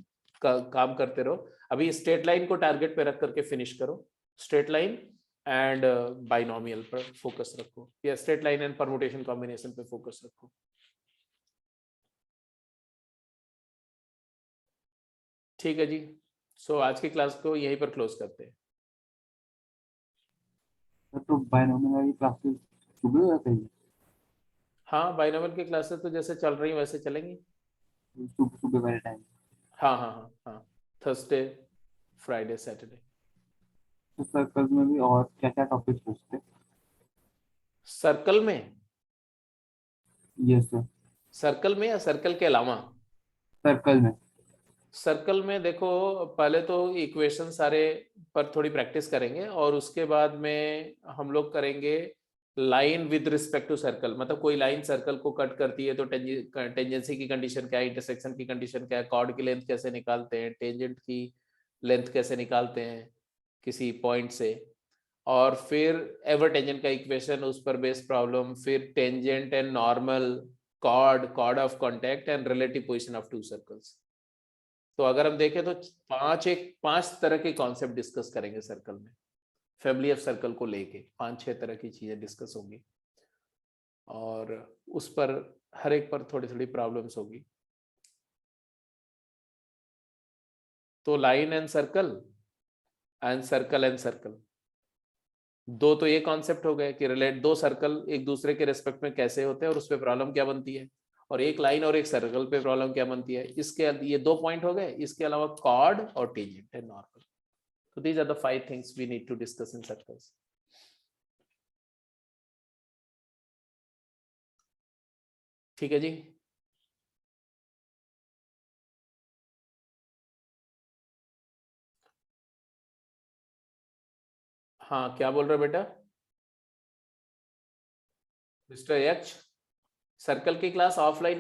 का काम करते रहो। अभी स्ट्रेट लाइन को टारगेट पे रख करके फिनिश करो, स्ट्रेट लाइन एंड बाइनोमियल पर फोकस रखो, या straight line and permutation combination पे फोकस रखो। ठीक है जी, सो आज की क्लास को यहीं पर क्लोज करते हैं। तो बायनोमियल वाली क्लासेस सुबह हो जाते हैं? हाँ, बाइनोमियल की क्लासेस तो जैसे चल रही वैसे चलेंगी। सुबह सुबह वाले टाइम? हाँ हाँ हाँ हाँ, थर्सडे फ्राइडे सैटरडे। तो सर्कल में भी और क्या क्या टॉपिक्स पूछते हैं? सर्कल में? Yes sir. सर्कल में या सर्कल के अलावा? सर्कल में। सर्कल में देखो, पहले तो इक्वेशन सारे पर थोड़ी प्रैक्टिस करेंगे, और उसके बाद में हम लोग करेंगे line with respect to circle. मतलब कोई लाइन सर्कल को कट करती है तो टेंजेंसी की कंडीशन क्या है, इंटरसेक्शन की कंडीशन क्या है, कॉर्ड की लेंथ कैसे निकालते हैं, टेंजेंट की लेंथ कैसे निकालते हैं किसी पॉइंट से, और फिर एवर टेंजेंट का इक्वेशन, उस पर बेस्ड प्रॉब्लम, फिर tangent and normal, chord of contact and relative position of two circles. तो अगर हम देखें तो पांच तरह के कॉन्सेप्ट डिस्कस करेंगे सर्कल में, फैमिली ऑफ सर्कल को लेके 5-6 तरह की चीजें डिस्कस होंगी, और उस पर हर एक पर थोड़ी थोड़ी प्रॉब्लम्स होगी। तो line and circle and circle and circle, दो तो ये कॉन्सेप्ट हो गए कि रिलेट दो सर्कल एक दूसरे के रेस्पेक्ट में कैसे होते हैं और उस पर प्रॉब्लम क्या बनती है, और एक लाइन और एक सर्कल पे प्रॉब्लम क्या बनती है। इसके ये 2 पॉइंट हो गए, इसके अलावा कॉर्ड और tangent and normal. So these are the 5 things we need to discuss in circles. ठीक है जी। हाँ, क्या बोल रहे हो बेटा? मिस्टर एच, सर्कल की क्लास ऑफलाइन